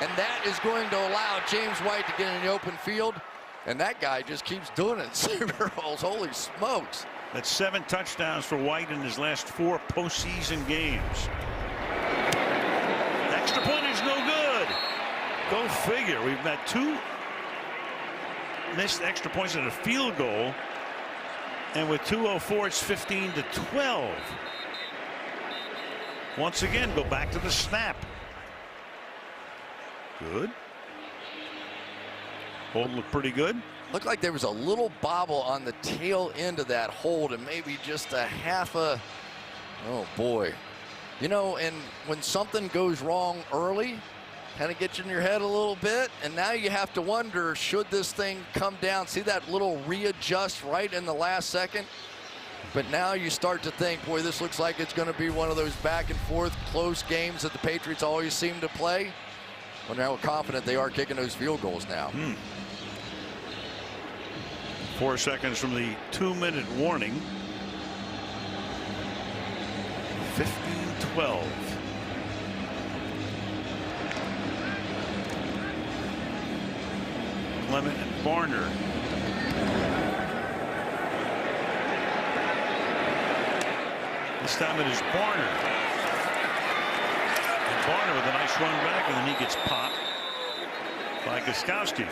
and that is going to allow James White to get in the open field, and that guy just keeps doing it. Super Bowls, holy smokes. That's 7 touchdowns for White in his last 4 postseason games. Extra point is no good. Go figure. We've got 2 missed extra points and a field goal. And with 2:04, it's 15-12. Once again, go back to the snap. Good. Hold looked pretty good. Looked like there was a little bobble on the tail end of that hold, and maybe just a half a, oh boy. You know, and when something goes wrong early, kind of gets you in your head a little bit, and now you have to wonder, should this thing come down? See that little readjust right in the last second? But now you start to think, boy, this looks like it's going to be one of those back and forth close games that the Patriots always seem to play. Well, now we're confident they are kicking those field goals now. 4 seconds from the 2-minute warning. 15-12. Clement and Barner. This time it is Barner. And Barner with a nice run back, and then he gets popped by Gostkowski.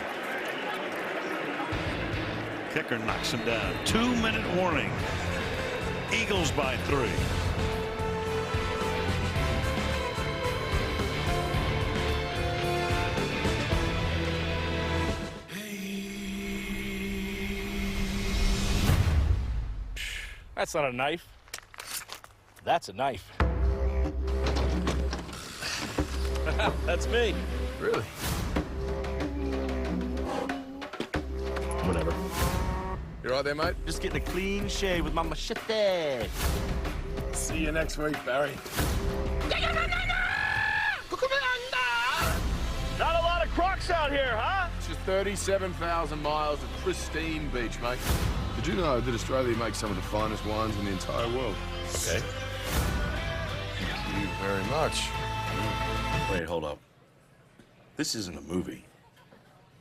Kicker knocks him down. 2-minute warning. Eagles by 3. That's not a knife. That's a knife. That's me. Really? Whatever. You all right there, mate? Just getting a clean shave with my machete. See you next week, Barry. Not a lot of crocs out here, huh? It's just 37,000 miles of pristine beach, mate. Did you know that Australia makes some of the finest wines in the entire world? Okay. Thank you very much. Wait, hold up. This isn't a movie.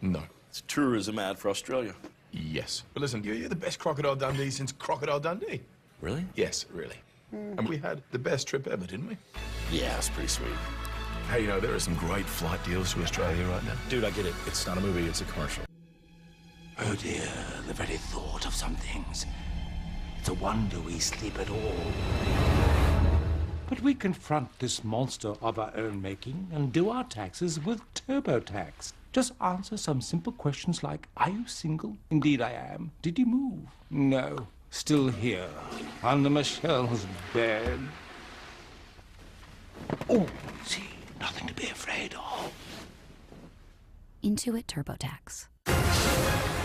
No. It's a tourism ad for Australia. Yes. But listen, you're the best Crocodile Dundee since Crocodile Dundee. Really? Yes, really. And we had the best trip ever, didn't we? Yeah, it's pretty sweet. Hey, you know, there are some great flight deals to Australia right now. Dude, I get it. It's not a movie, it's a commercial. Oh dear, the very thought of some things. It's a wonder we sleep at all. But we confront this monster of our own making and do our taxes with TurboTax. Just answer some simple questions like, are you single? Indeed I am. Did you move? No. Still here, under Michelle's bed. Oh, see, nothing to be afraid of. Intuit TurboTax.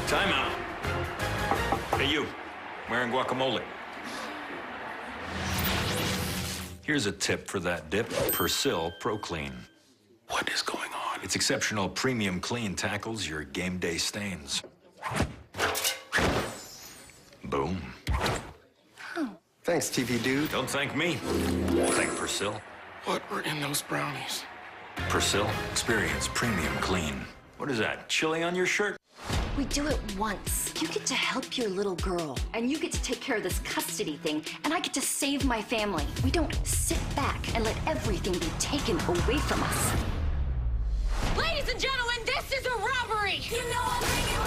Time out. Hey, you, wearing guacamole. Here's a tip for that dip, Persil Pro Clean. What is going on? It's exceptional premium clean tackles your game day stains. Boom. Oh. Thanks, TV dude. Don't thank me. Thank Persil. What were in those brownies? Persil, experience premium clean. What is that, chili on your shirt? We do it once. You get to help your little girl, and you get to take care of this custody thing, and I get to save my family. We don't sit back and let everything be taken away from us. Ladies and gentlemen, this is a robbery! You know I'm making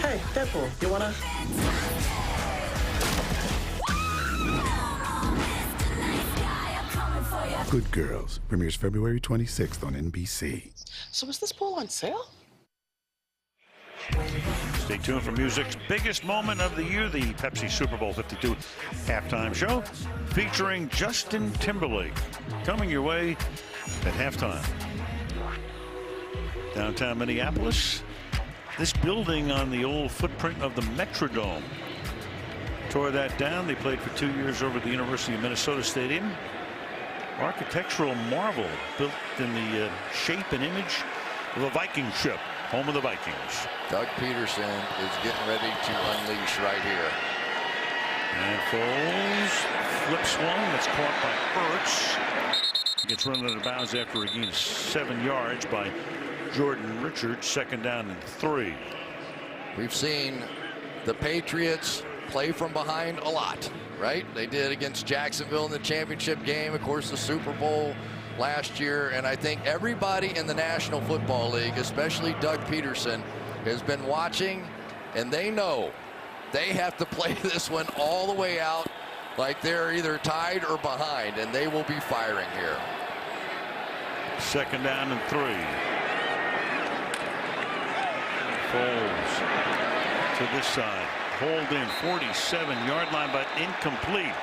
Hey, Deadpool, you wanna? Good Girls premieres February 26th on NBC. So is this pool on sale? Stay tuned for music's biggest moment of the year, the Pepsi Super Bowl 52 halftime show featuring Justin Timberlake. Coming your way at halftime. Downtown Minneapolis, this building on the old footprint of the Metrodome. Tore that down. They played for 2 years over at the University of Minnesota Stadium. Architectural marvel built in the shape and image of a Viking ship, home of the Vikings. Doug Pedersen is getting ready to unleash right here. And Foles flips one that's caught by Ertz. gets run out of bounds after a gain of 7 yards by Jordan Richards. 2nd down and 3. We've seen the Patriots play from behind a lot, right? They did against Jacksonville in the championship game, of course, the Super Bowl last year. And I think everybody in the National Football League, especially Doug Pedersen, has been watching, and they know they have to play this one all the way out like they're either tied or behind, and they will be firing here. 2nd down and 3. Foles to this side. Hold in 47-yard line, but incomplete.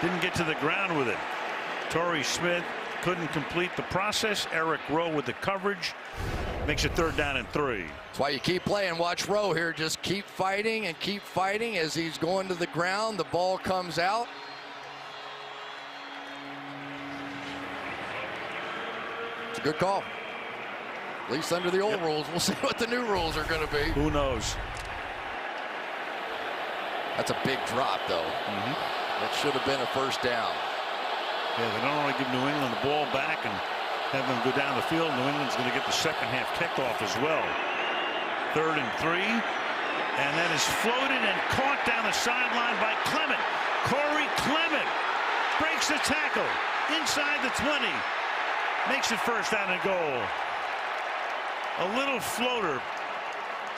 Didn't get to the ground with it. Torrey Smith couldn't complete the process. Eric Rowe with the coverage. Makes it 3rd down and 3. That's why you keep playing. Watch Rowe here. Just keep fighting and keep fighting as he's going to the ground. The ball comes out. It's a good call. At least under the old rules. We'll see what the new rules are going to be. Who knows? That's a big drop, though. That should have been a 1st down. Yeah, they don't want to give New England the ball back and have them go down the field. New England's going to get the 2nd half kickoff as well. 3rd and 3. And that is floated and caught down the sideline by Clement. Corey Clement breaks the tackle inside the 20. Makes it 1st down and goal. A little floater.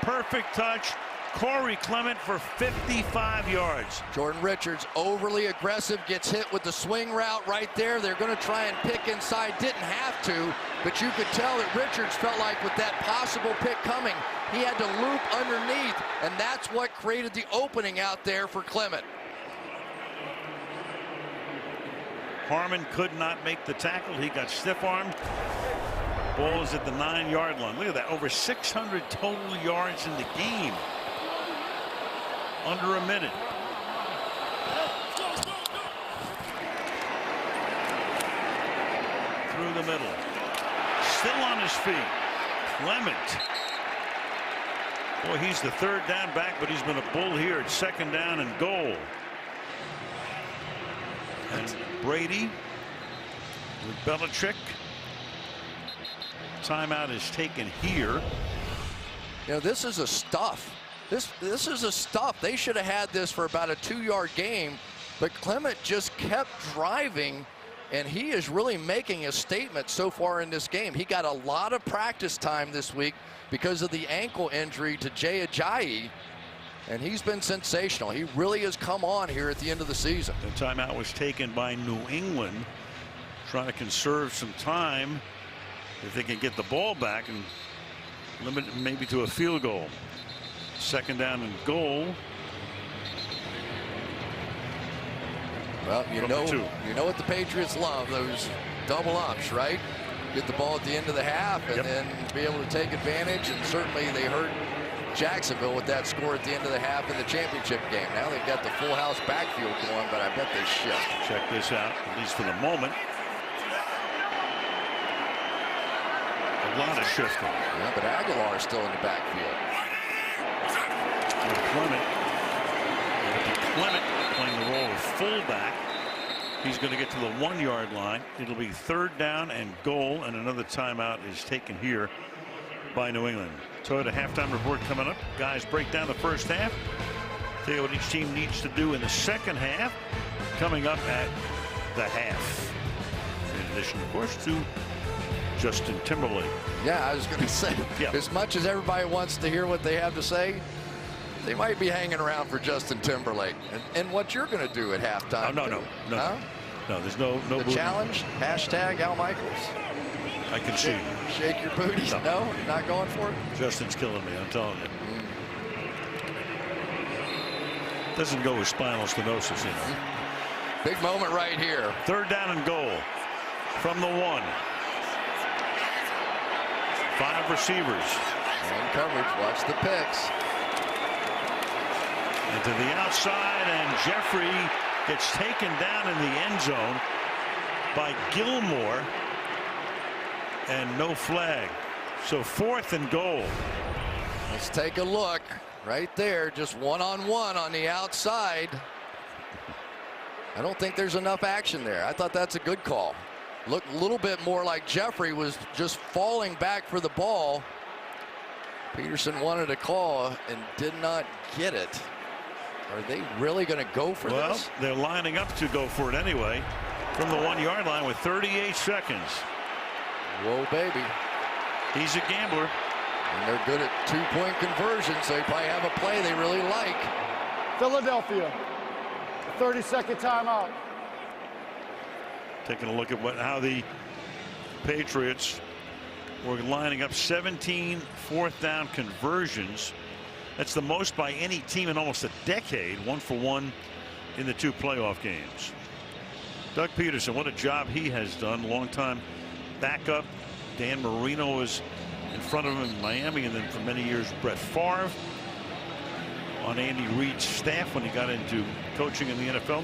Perfect touch. Corey Clement for 55 yards. Jordan Richards overly aggressive, gets hit with the swing route right there. They're going to try and pick inside. Didn't have to, but you could tell that Richards felt like with that possible pick coming, he had to loop underneath, and that's what created the opening out there for Clement. Harmon could not make the tackle. He got stiff-armed. Ball is at the 9-yard line. Look at that, over 600 total yards in the game. Under a minute. Through the middle. Still on his feet. Clement. Boy, he's the 3rd down back, but he's been a bull here at 2nd down and goal. And Brady with Belichick. Timeout is taken here. You know, this is a stuff. This is a stuff. They should have had this for about a 2-yard game, but Clement just kept driving, and he is really making a statement so far in this game. He got a lot of practice time this week because of the ankle injury to Ajayi, and he's been sensational. He really has come on here at the end of the season. The timeout was taken by New England, trying to conserve some time if they can get the ball back and limit it maybe to a field goal. 2nd down and goal. Well, you know what the Patriots love, those double ups, right? Get the ball at the end of the half and then be able to take advantage. And certainly they hurt Jacksonville with that score at the end of the half in the championship game. Now they've got the full house backfield going, but I bet they shift. Check this out, at least for the moment. A lot of shifting. Yeah, but Agholor is still in the backfield. Clement playing the role of fullback. He's going to get to the 1-yard line. It'll be 3rd down and goal, and another timeout is taken here by New England. Toyota halftime report coming up. Guys break down the 1st half. Tell you what each team needs to do in the 2nd half. Coming up at the half. In addition, of course, to Justin Timberlake. Yeah, I was going to say, as much as everybody wants to hear what they have to say, they might be hanging around for Justin Timberlake. And what you're going to do at halftime. No. Huh? No, there's no the booty. Challenge, hashtag Al Michaels. I can see. Shake your booties. No, you're not going for it? Justin's killing me, I'm telling you. Doesn't go with spinal stenosis, you know. Big moment right here. 3rd down and goal from the 1. 5 receivers. And coverage. Watch the picks. And to the outside, and Jeffery gets taken down in the end zone by Gilmore, and no flag. So 4th and goal. Let's take a look right there. Just one-on-one on the outside. I don't think there's enough action there. I thought that's a good call. Looked a little bit more like Jeffery was just falling back for the ball. Pedersen wanted a call and did not get it. Are they really going to go for this? Well, they're lining up to go for it anyway from the 1-yard line with 38 seconds. Whoa, baby. He's a gambler. And they're good at 2-point conversions. They probably have a play they really like. Philadelphia, 30-second timeout. Taking a look at how the Patriots were lining up 17 fourth-down conversions. That's the most by any team in almost a decade, 1 for 1 in the 2 playoff games. Doug Pedersen, what a job he has done. Long-time backup. Dan Marino was in front of him in Miami, and then for many years Brett Favre on Andy Reid's staff when he got into coaching in the NFL.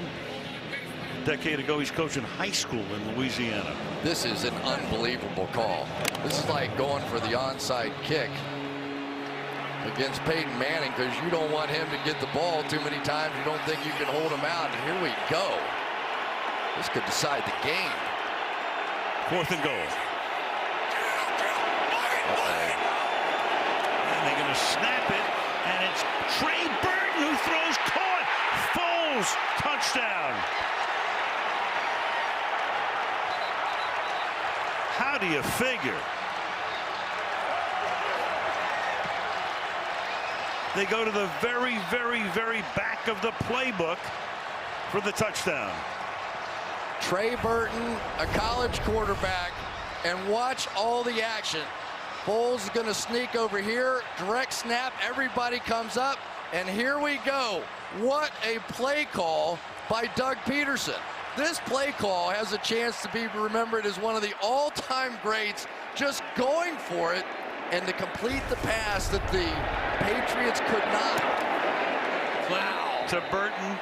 A decade ago, he's coaching high school in Louisiana. This is an unbelievable call. This is like going for the onside kick against Peyton Manning, because you don't want him to get the ball too many times. You don't think you can hold him out. And here we go. This could decide the game. 4th and goal. And they're going to snap it, and it's Trey Burton who throws, caught. Foles, touchdown. How do you figure? They go to the very, very, very back of the playbook for the touchdown. Trey Burton, a college quarterback, and watch all the action. Foles is going to sneak over here, direct snap, everybody comes up, and here we go. What a play call by Doug Pedersen. This play call has a chance to be remembered as one of the all-time greats, just going for it and to complete the pass that the Patriots could not. Wow. To Burton,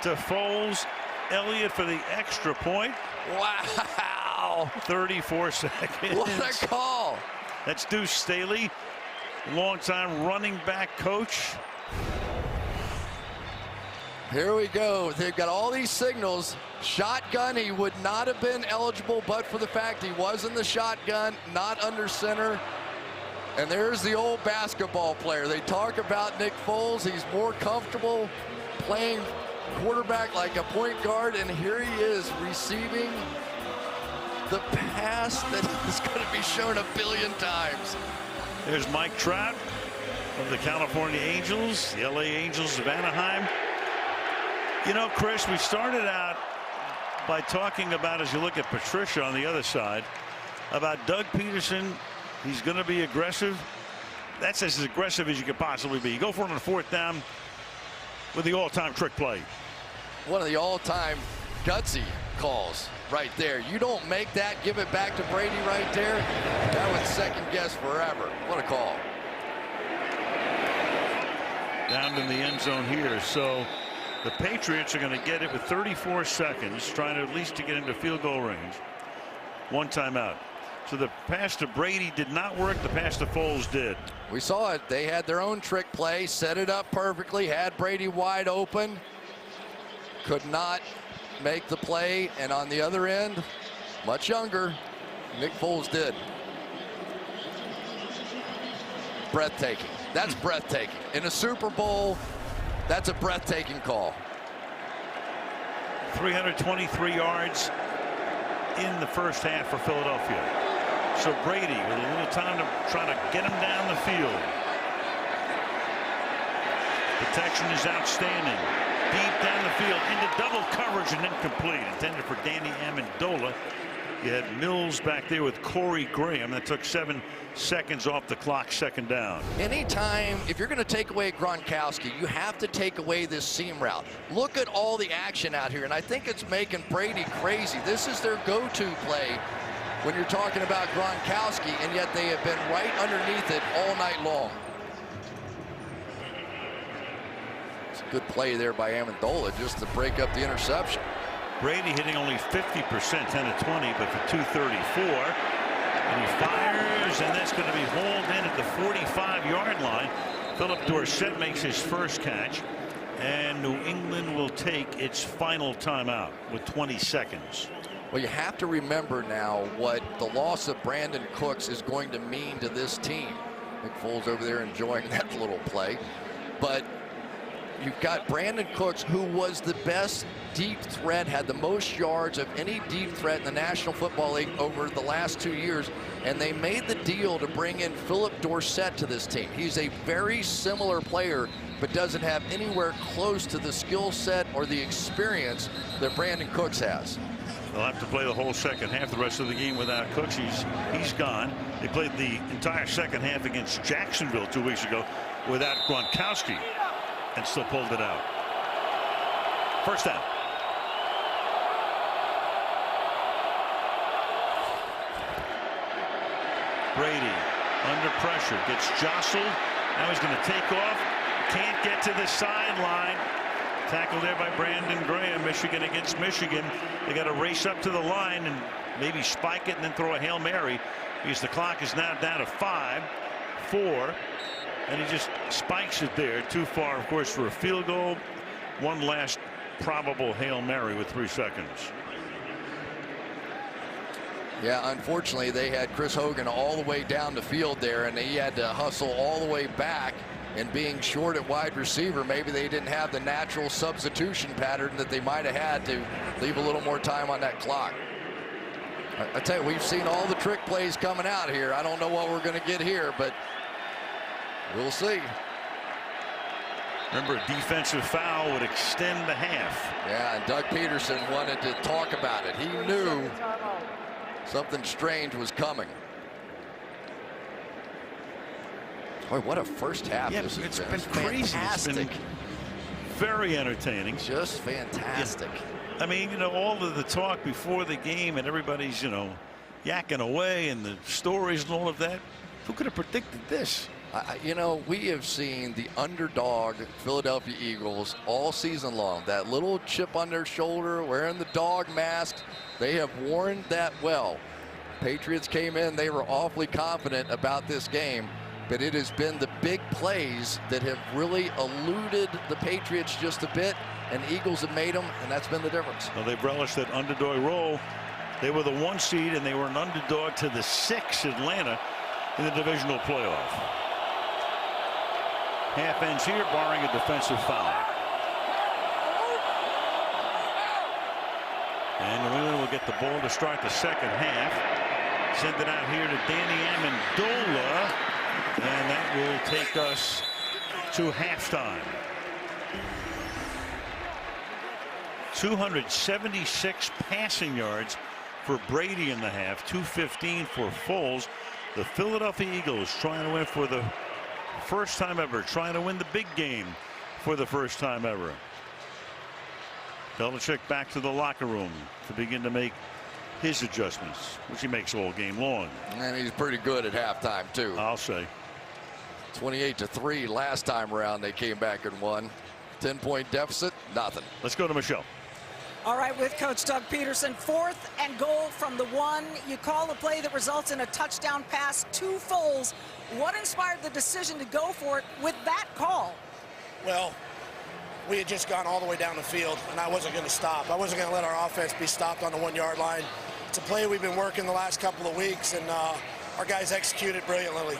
to Foles, Elliott for the extra point. Wow. 34 seconds. What a call. That's Deuce Staley, longtime running back coach. Here we go. They've got all these signals. Shotgun, he would not have been eligible but for the fact he was in the shotgun, not under center. And there's the old basketball player. They talk about Nick Foles. He's more comfortable playing quarterback like a point guard, and here he is receiving the pass that is going to be shown a billion times. There's Mike Trout of the California Angels, the LA Angels of Anaheim. You know, Chris, we started out by talking about, as you look at Patricia on the other side, about Doug Pedersen. He's going to be aggressive. That's as aggressive as you could possibly be. You go for it on 4th down with the all-time trick play. One of the all-time gutsy calls right there. You don't make that, give it back to Brady right there. That would second guess forever. What a call. Down in the end zone here. So the Patriots are going to get it with 34 seconds, trying to at least to get into field goal range. 1 timeout. So the pass to Brady did not work. The pass to Foles did. We saw it. They had their own trick play, set it up perfectly, had Brady wide open. Could not make the play, and on the other end, much younger, Nick Foles did. Breathtaking. That's breathtaking. In a Super Bowl, that's a breathtaking call. 323 yards in the first half for Philadelphia. So Brady with a little time to try to get him down the field. Protection is outstanding. Deep down the field into double coverage and incomplete. Intended for Danny Amendola. You had Mills back there with Corey Graham. That took 7 seconds off the clock. 2nd down. Anytime, if you're going to take away Gronkowski, you have to take away this seam route. Look at all the action out here, and I think it's making Brady crazy. This is their go-to play when you're talking about Gronkowski, and yet they have been right underneath it all night long. It's a good play there by Amendola just to break up the interception. Brady hitting only 50%, 10 of 20, but for 234. And he fires, and that's going to be hauled in at the 45-yard line. Philip Dorsett makes his first catch, and New England will take its final timeout with 20 seconds. Well, you have to remember now what the loss of Brandon Cooks is going to mean to this team. I think Foles over there enjoying that little play. But you've got Brandon Cooks, who was the best deep threat, had the most yards of any deep threat in the National Football League over the last 2 years. And they made the deal to bring in Philip Dorsett to this team. He's a very similar player, but doesn't have anywhere close to the skill set or the experience that Brandon Cooks has. They'll have to play the whole second half, the rest of the game without Cooks. He's gone. They played the entire second half against Jacksonville 2 weeks ago without Gronkowski and still pulled it out. First down. Brady under pressure, gets jostled. Now he's going to take off. Can't get to the sideline. Tackled there by Brandon Graham. Michigan against Michigan. They got to race up to the line and maybe spike it and then throw a Hail Mary, because the clock is now down to 5, 4, and he just spikes it there. Too far, of course, for a field goal. One last probable Hail Mary with 3 seconds. Yeah, unfortunately, they had Chris Hogan all the way down the field there, and he had to hustle all the way back. And being short at wide receiver, maybe they didn't have the natural substitution pattern that they might have had to leave a little more time on that clock. I tell you, we've seen all the trick plays coming out here. I don't know what we're going to get here, but we'll see. Remember, a defensive foul would extend the half. Yeah, and Doug Pedersen wanted to talk about it. He knew something strange was coming. Boy, what a first half. Yeah, this it's has been crazy. Fantastic. It's been very entertaining. Just fantastic. Yeah. I mean, you know, all of the talk before the game and everybody's, you know, yakking away and the stories and all of that. Who could have predicted this? You know, we have seen the underdog Philadelphia Eagles all season long. That little chip on their shoulder, wearing the dog mask. They have worn that well. Patriots came in, they were awfully confident about this game. But it has been the big plays that have really eluded the Patriots just a bit, and Eagles have made them, and that's been the difference. Well, they've relished that underdog role. They were the 1 seed, and they were an underdog to the 6 Atlanta in the divisional playoff. Half ends here, barring a defensive foul. And New England will get the ball to start the second half. Send it out here to Danny Amendola. And that will take us to halftime. 276 passing yards for Brady in the half, 215 for Foles. The Philadelphia Eagles trying to win for the first time ever, trying to win the big game for the first time ever. Belichick back to the locker room to begin to make his adjustments, which he makes all game long. And he's pretty good at halftime, too. I'll say. 28-3 last time around. They came back and won. 10-point deficit, nothing. Let's go to Michelle. All right, with Coach Doug Pedersen, 4th and goal from the 1. You call a play that results in a touchdown pass to Foles. What inspired the decision to go for it with that call? Well, we had just gone all the way down the field, and I wasn't going to stop. I wasn't going to let our offense be stopped on the 1-yard line. It's a play we've been working the last couple of weeks, and our guys executed brilliantly.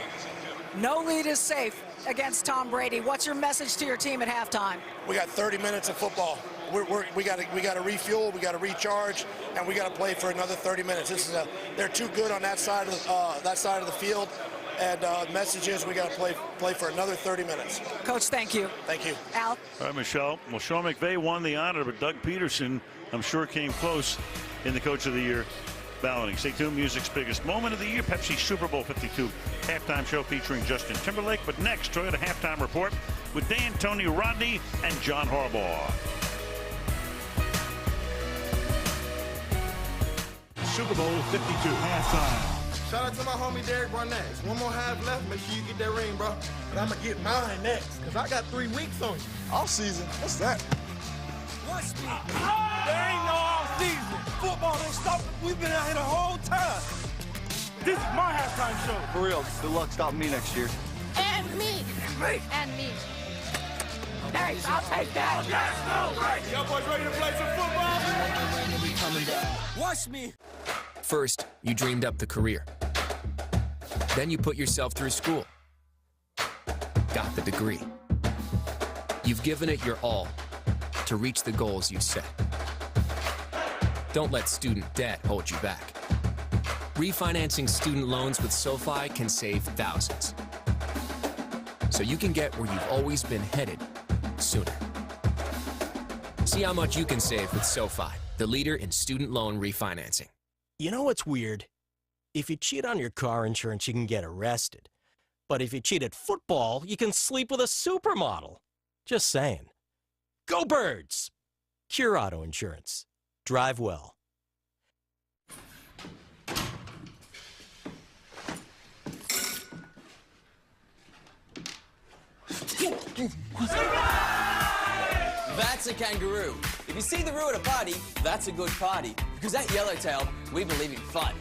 No lead is safe against Tom Brady. What's your message to your team at halftime? We got 30 minutes of football. We got to refuel, we got to recharge, and we got to play for another 30 minutes. They're too good on that side of the field, and the message is we got to play for another 30 minutes. Coach, thank you. Thank you. Al. All right, Michelle. Well, Sean McVay won the honor, but Doug Pedersen, I'm sure, came close in the Coach of the Year balloting. Stay tuned. Music's biggest moment of the year, Pepsi Super Bowl 52 halftime show featuring Justin Timberlake. But next, Toyota halftime report with Dan, Tony, Rodney, and John Harbaugh. Super Bowl 52 halftime. Shout out to my homie Derek Barnett. It's one more half left. Make sure you get that ring, bro. But I'm going to get mine next because I got 3 weeks on you. Off season? What's that? There ain't no off season. Football don't stop. We've been out here the whole time. This is my halftime show. For real. Good luck stopping me next year. And me. And me. Thanks, I'll take that. Let's go, Y'all boys ready to play some football? Coming down. Watch me. First, you dreamed up the career. Then you put yourself through school. Got the degree. You've given it your all to reach the goals you set. Don't let student debt hold you back. Refinancing student loans with SoFi can save thousands. So you can get where you've always been headed sooner. See how much you can save with SoFi, the leader in student loan refinancing. You know what's weird? If you cheat on your car insurance, you can get arrested. But if you cheat at football, you can sleep with a supermodel. Just saying. Go Birds! Cure Auto Insurance. Drive well. That's a kangaroo. If you see the roo at a party, that's a good party. Because at Yellowtail, we believe in fun.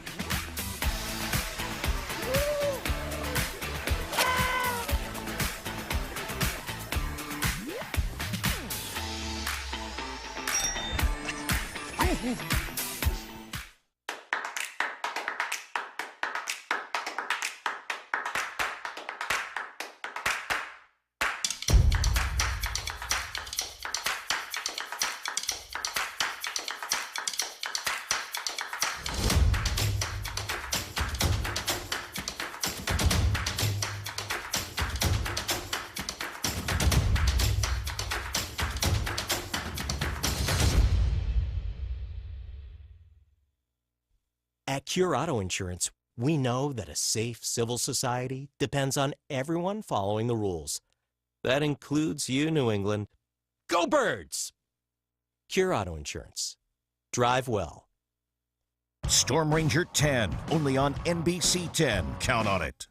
At Cure Auto Insurance, we know that a safe civil society depends on everyone following the rules. That includes you, New England. Go Birds! Cure Auto Insurance. Drive well. Storm Ranger 10, only on NBC 10. Count on it.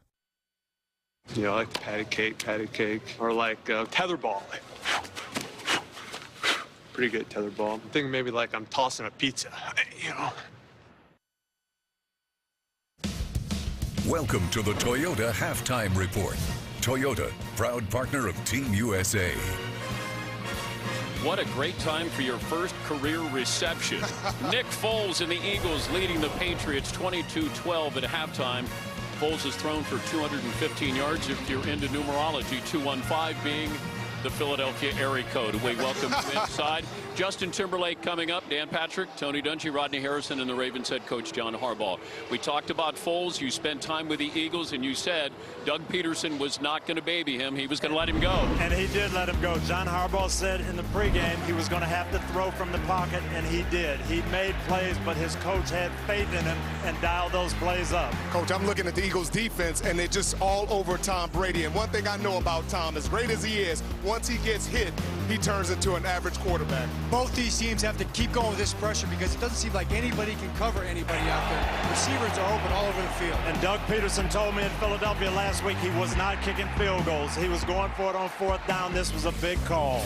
You know, like patty cake, or like tetherball. Pretty good tetherball. I'm thinking maybe like I'm tossing a pizza, you know. Welcome to the Toyota Halftime Report. Toyota, proud partner of Team USA. What a great time for your first career reception. Nick Foles and the Eagles leading the Patriots 22-12 at halftime. Foles has thrown for 215 yards if you're into numerology, 215 being the Philadelphia area code. We welcome you inside. Justin Timberlake coming up, Dan Patrick, Tony Dungy, Rodney Harrison, and the Ravens head coach John Harbaugh. We talked about Foles. You spent time with the Eagles, and you said Doug Pedersen was not going to baby him. He was going to let him go. And he did let him go. John Harbaugh said in the pregame he was going to have to throw from the pocket, and he did. He made plays, but his coach had faith in him and dialed those plays up. Coach, I'm looking at the Eagles' defense, and they're just all over Tom Brady. And one thing I know about Tom, as great as he is, once he gets hit, he turns into an average quarterback. Both these teams have to keep going with this pressure because it doesn't seem like anybody can cover anybody out there. Receivers are open all over the field. And Doug Pedersen told me in Philadelphia last week he was not kicking field goals. He was going for it on fourth down. This was a big call.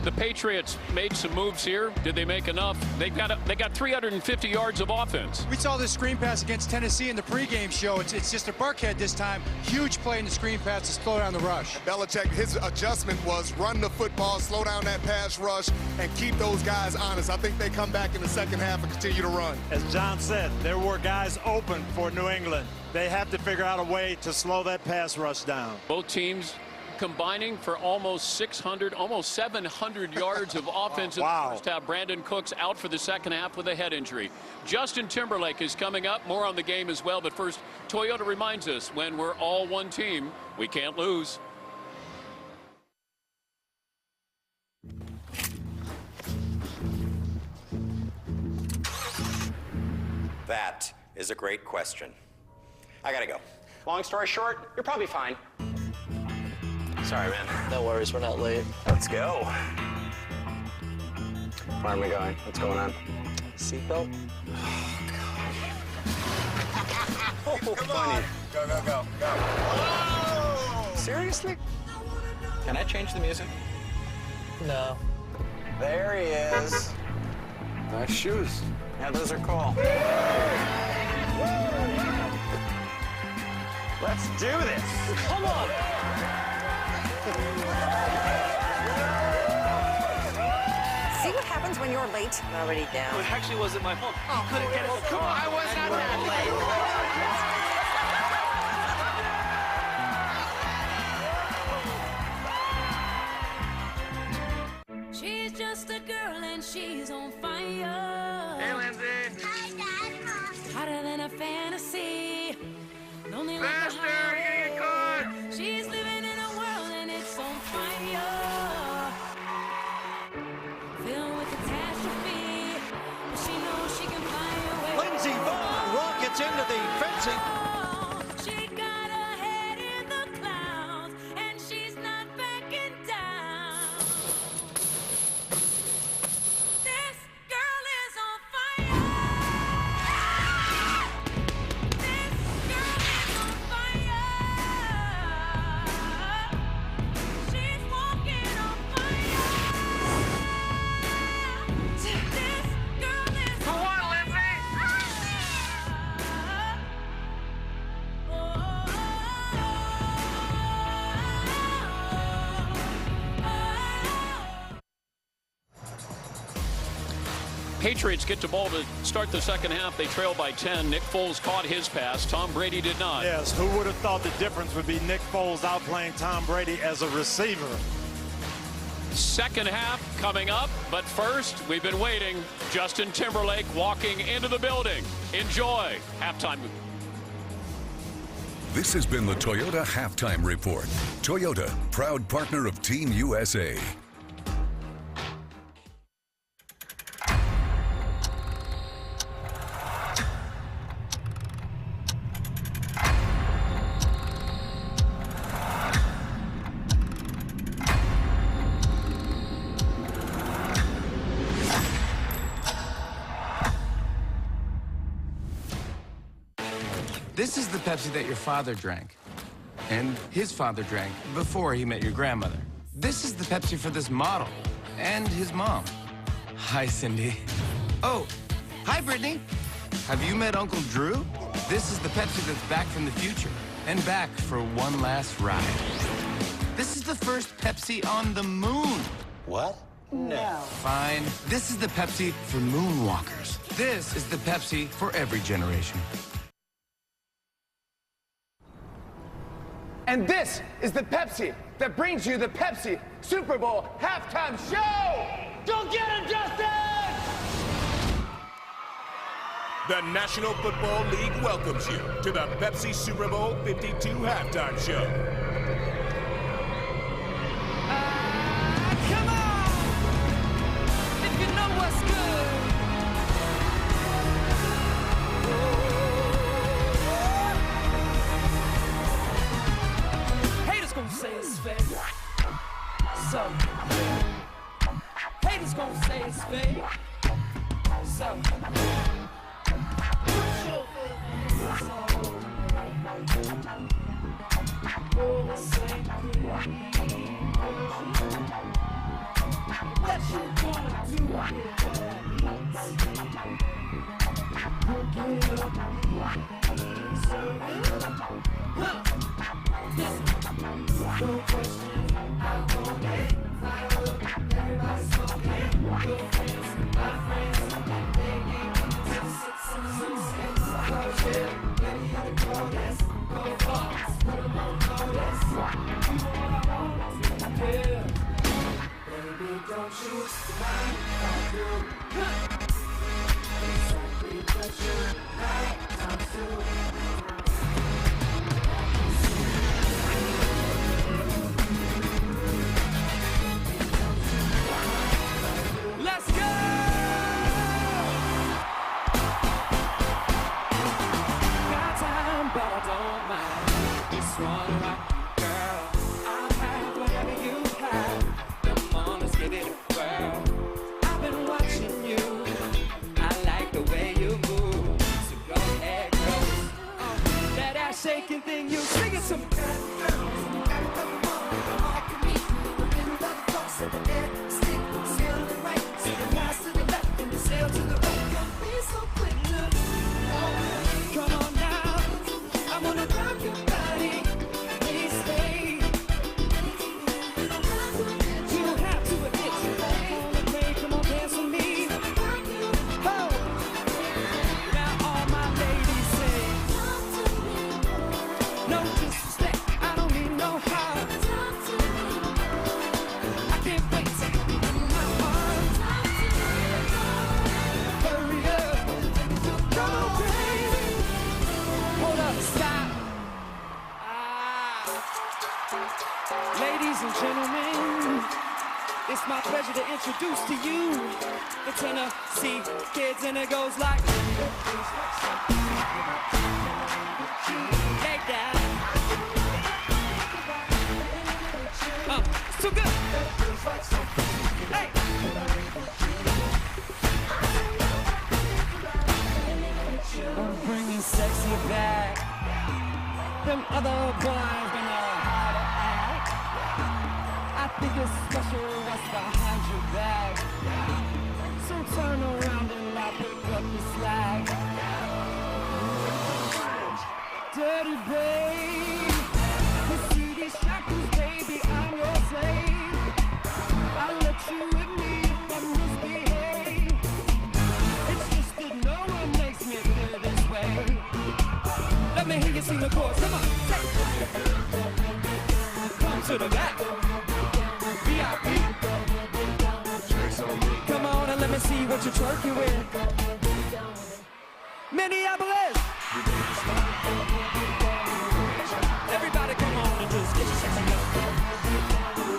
The Patriots made some moves here. Did they make enough? They got 350 yards of offense. We saw this screen pass against Tennessee in the pregame show. It's just a Burkhead this time. Huge play in the screen pass to slow down the rush. Belichick, his adjustment was run the football, slow down that pass rush, and keep those guys honest. I think they come back in the second half and continue to run. As John said, there were guys open for New England. They have to figure out a way to slow that pass rush down. Both teams combining for almost 700 yards of offense in the first half. Brandon Cooks out for the second half with a head injury. Justin Timberlake is coming up. More on the game as well. But first, Toyota reminds us, when we're all one team, we can't lose. That is a great question. I gotta go. Long story short, you're probably fine. Sorry, man. No worries, we're not late. Let's go. Where am I going? What's going on? Seatbelt? Oh, funny. Go, go, go, go. Oh! Seriously? Can I change the music? No. There he is. Nice shoes. Yeah, those are cool. Let's do this. Come on. See what happens happens when you're late? I'm already down. It actually wasn't my fault. Oh, couldn't get it. Come on, I was not that late. She's just a girl and she's on fire. Hey, Lindsay. Hi, Dad. Hotter than a fantasy. Lonely like a Faster, highway. get caught. She's living in a world and it's on fire. Filled with catastrophe, but she knows she can fly away. Lindsey Vonn rockets into the fencing. She got her head in the clouds and she's not backing down. This girl is on fire. This girl is on fire. She's walking on fire. This girl is For what, Lindsay? Patriots get the ball to start the second half. They trail by 10. Nick Foles caught his pass. Tom Brady did not. Yes, who would have thought the difference would be Nick Foles outplaying Tom Brady as a receiver? Second half coming up, but first, we've been waiting. Justin Timberlake walking into the building. Enjoy halftime. This has been the Toyota Halftime Report. Toyota, proud partner of Team USA. This is the Pepsi that your father drank, and his father drank before he met your grandmother. This is the Pepsi for this model, and his mom. Hi, Cindy. Oh, hi, Brittany. Have you met Uncle Drew? This is the Pepsi that's back from the future, and back for one last ride. This is the first Pepsi on the moon. What? No. Fine. This is the Pepsi for moonwalkers. This is the Pepsi for every generation. And this is the Pepsi that brings you the Pepsi Super Bowl halftime show! Go get him, Justin! The National Football League welcomes you to the Pepsi Super Bowl 52 halftime show. Come on! If you know what's good. Haters gonna say it's fake. So, haters gonna say it's fake. So, what you gonna do? No question, I'm gonna fire up. Everybody's smoking. Your friends, my friends, they give me 666. Yeah, ready to go, yes. Go far, put them on notice. You know what I want to hear. Baby, don't you mind if I do? Exactly what you like, I'm doing. Let's go! Got time, but I don't mind. Just wanna rock, girl. I'll have whatever you have. Come on, let's get it, girl. I've been watching you. I like the way you move. So go ahead, girl. That ass shaking thing, you sing it to me. Sail to the right, don't be so quick, look. Come on now, I wanna rock your body. Please stay. You don't have to admit you wanna play. Come on, dance with me. stay. I don't need no heart. I can't wait to give you my heart. Hurry up, go baby. Hold up, stop. Ladies and gentlemen, it's my pleasure to introduce to you the Tennessee Kids, and it goes like lay down. It's too good. Hey. I'm bringing sexy back. Them other boys been hard to act. I think it's special what's behind your back. So turn around and I'll pick up the slack. Dirty babe, you see these shackles, baby, I'm your slave. I'll let you with me if I misbehave. It's just that no one makes me feel this way. Let me hear you sing the chorus, come on, say. Come to the back. VIP. Come on and let me see what you're twerking with. Minneapolis. Everybody come on and just get your sexy up.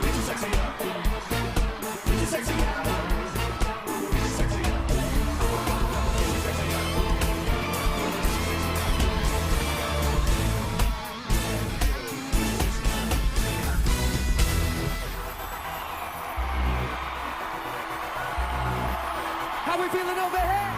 Get your sexy up. Get your sexy up. Get your sexy up. How we feeling over here?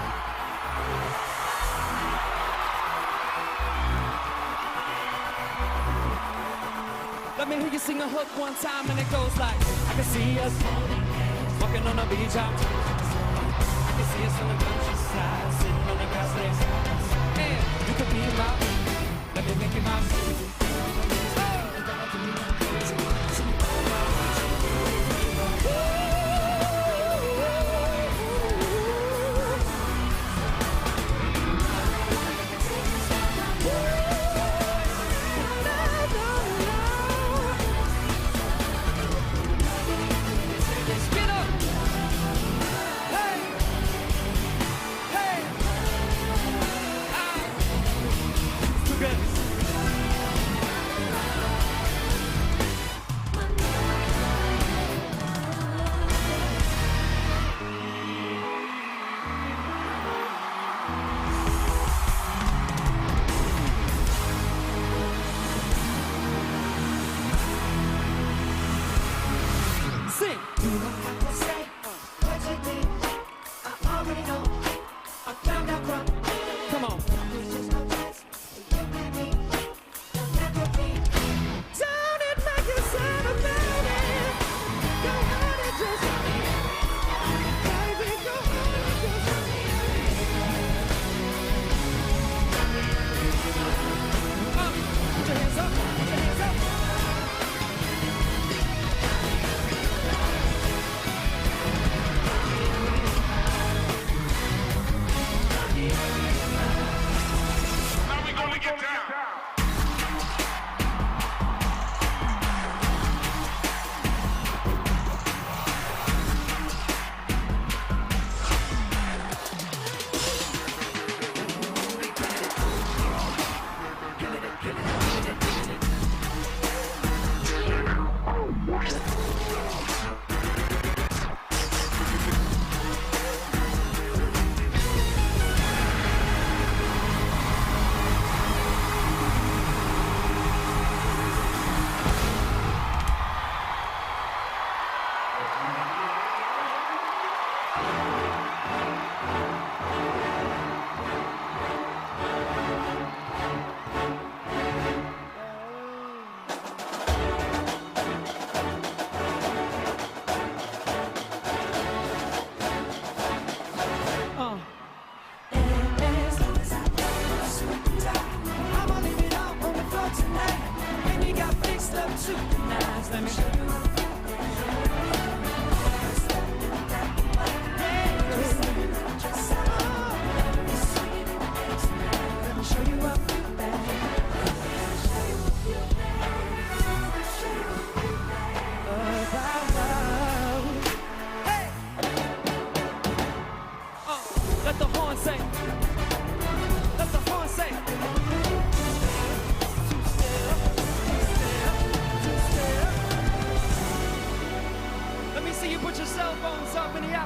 Let me hear you sing a hook one time and it goes like, I can see us walking on the beach out. I can see us on the countryside, sitting on the grass lanes. And you could be my, let me make you my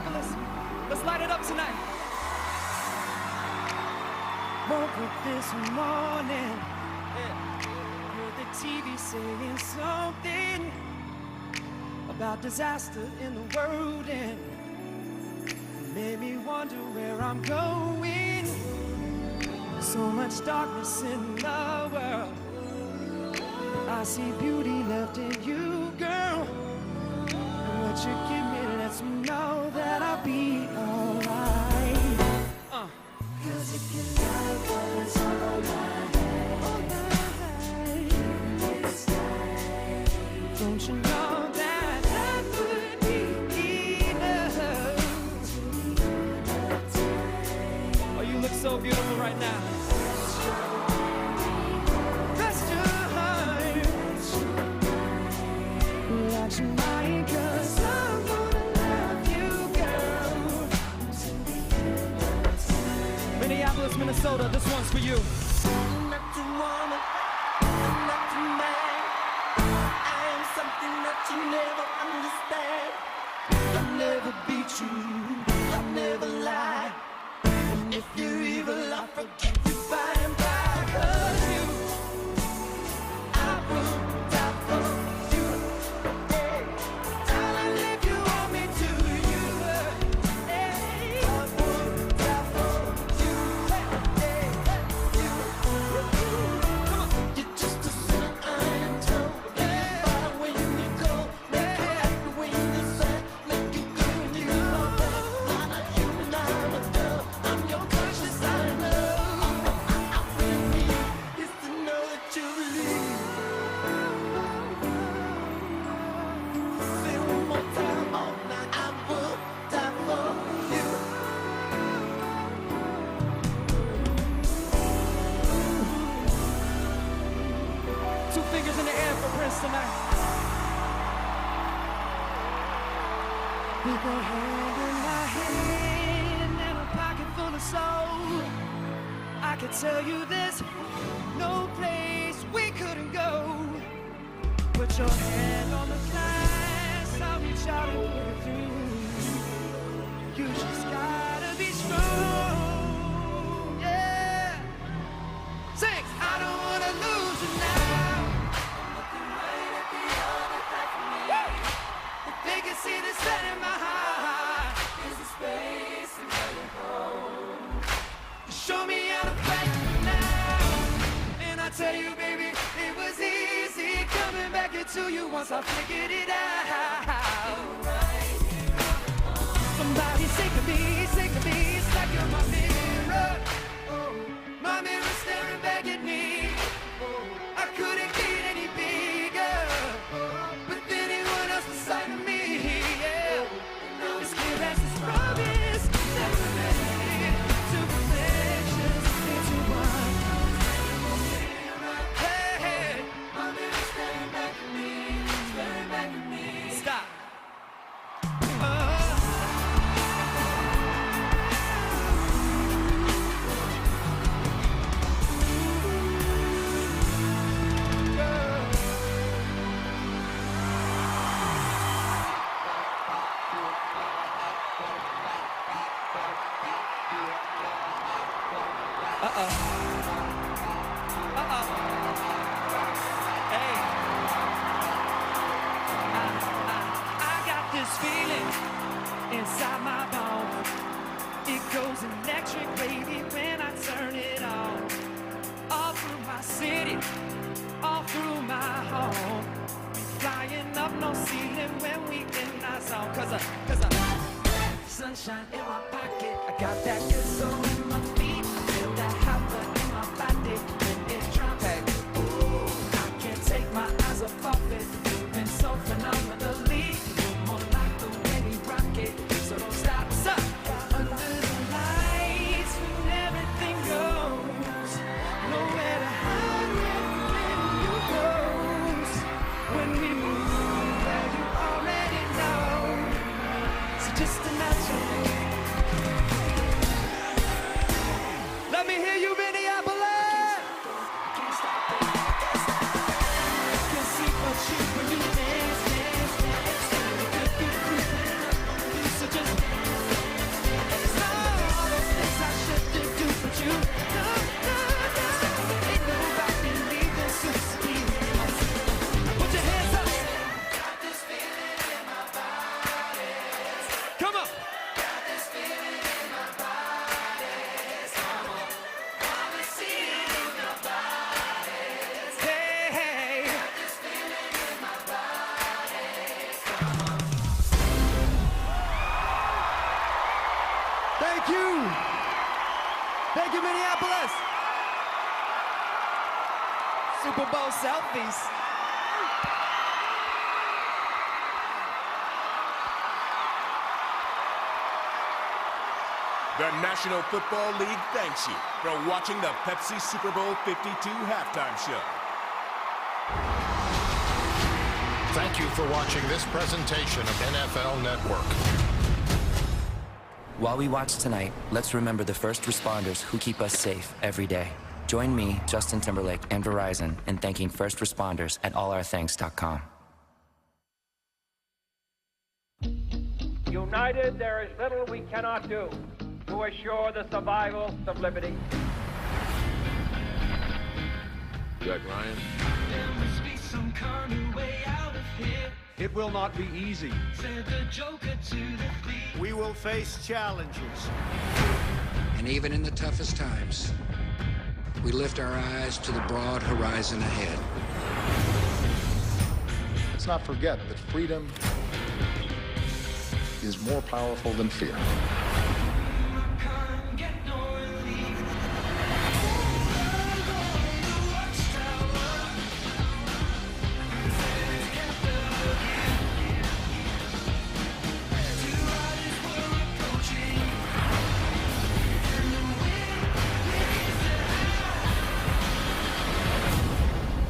Minneapolis. Let's light it up tonight. Woke up this morning, heard the TV saying something about disaster in the world, and made me wonder where I'm going. So much darkness in the world. I see beauty left in you, girl. And what you give me lets me know that I'll be alright. Cause if you love what's on my head, don't you know that that would be enough? Oh, you look so beautiful right now. Trust your heart. Let your mind, 'cause I'm gonna love you, girl. Minneapolis, Minnesota, this one's for you. Not to woman, not to man. I am something that you never understand. I'll never beat you, I'll never lie. And if you're evil, I'll forget you by and by. 'Cause you, I will die for you. Hey, darling, if you want me to, you, hey, I will die for you. Hey, hey, you, come on. You're just a sinner, I am told. Get by when you go, make you happy when you sad, make you good when you know that. I'm not human, I'm a dove. I'm your conscience, I know. I really need is to know that you believe. Say it one more time, all night. I will die for you. Two fingers in the air for Prince tonight. With a hand in my hand and a pocket full of soul, I can tell you there's no place we couldn't go. Put your hand on the glass, I'll reach out and put it through. You just gotta be strong, yeah. Sing, I don't wanna lose you now. Looking right at the other half of me. If they can see the set in my heart, there's a space in my home. Show me how to fight now. And I tell you, baby, it was easy coming back into you once I figured it out. Somebody say to me, it's like you're my mirror. My mirror staring back at me. I couldn't get any bigger. But then anyone else beside of me, yeah. It's clear as this promise that we're made. Two reflections into one. Hey, hey. My mirror staring back at me, staring back at me. Stop. Hey. I got this feeling inside my bones. It goes electric, baby, when I turn it on. All through my city, all through my home. Flying up, no ceiling when we in our zone. Cause sunshine in my pocket. I got that good soul in my feet. Feel that hot blood in my body when it drops. Hey. Ooh, I can't take my eyes off of it. Moving so phenomenally. You're more like the way we rock it. So don't stop. Stop. Under the lights when everything goes. Nowhere to hide when you goes. When we move, well, you already know. So just imagine. Minneapolis. Super Bowl selfies. The National Football League thanks you for watching the Pepsi Super Bowl 52 halftime show. Thank you for watching this presentation of NFL Network. While we watch tonight, let's remember the first responders who keep us safe every day. Join me, Justin Timberlake, and Verizon in thanking first responders at allourthanks.com. United, there is little we cannot do to assure the survival of liberty. Jack Ryan. There must be some kind of way out of here. It will not be easy. Said the Joker to the thief. We will face challenges. And even in the toughest times, we lift our eyes to the broad horizon ahead. Let's not forget that freedom is more powerful than fear.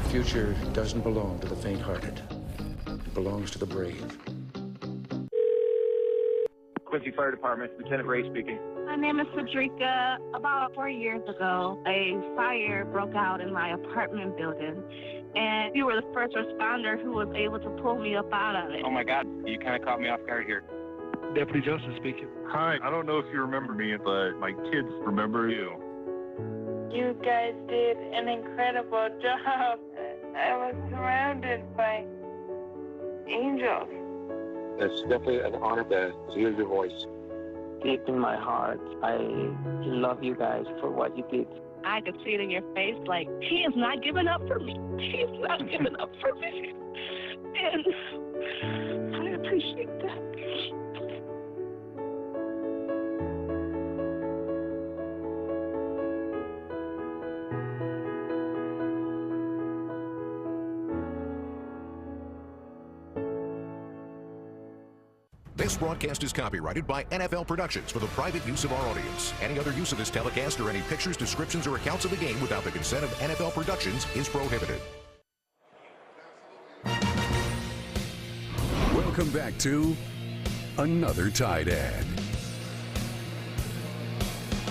The future doesn't belong to the faint-hearted. It belongs to the brave. Quincy Fire Department, Lieutenant Ray speaking. My name is Cedrica. About 4 years ago, a fire broke out in my apartment building, and you were the first responder who was able to pull me up out of it. Oh my God, you kind of caught me off guard here. Deputy Joseph speaking. Hi, I don't know if you remember me, but my kids remember you. You guys did an incredible job. I was surrounded by angels. It's definitely an honor to hear your voice. Deep in my heart, I love you guys for what you did. I could see it in your face, like, he is not giving up for me. He's not giving up for me. And I appreciate that. This broadcast is copyrighted by NFL Productions for the private use of our audience. Any other use of this telecast or any pictures, descriptions, or accounts of the game without the consent of NFL Productions is prohibited. Welcome back to another tight end.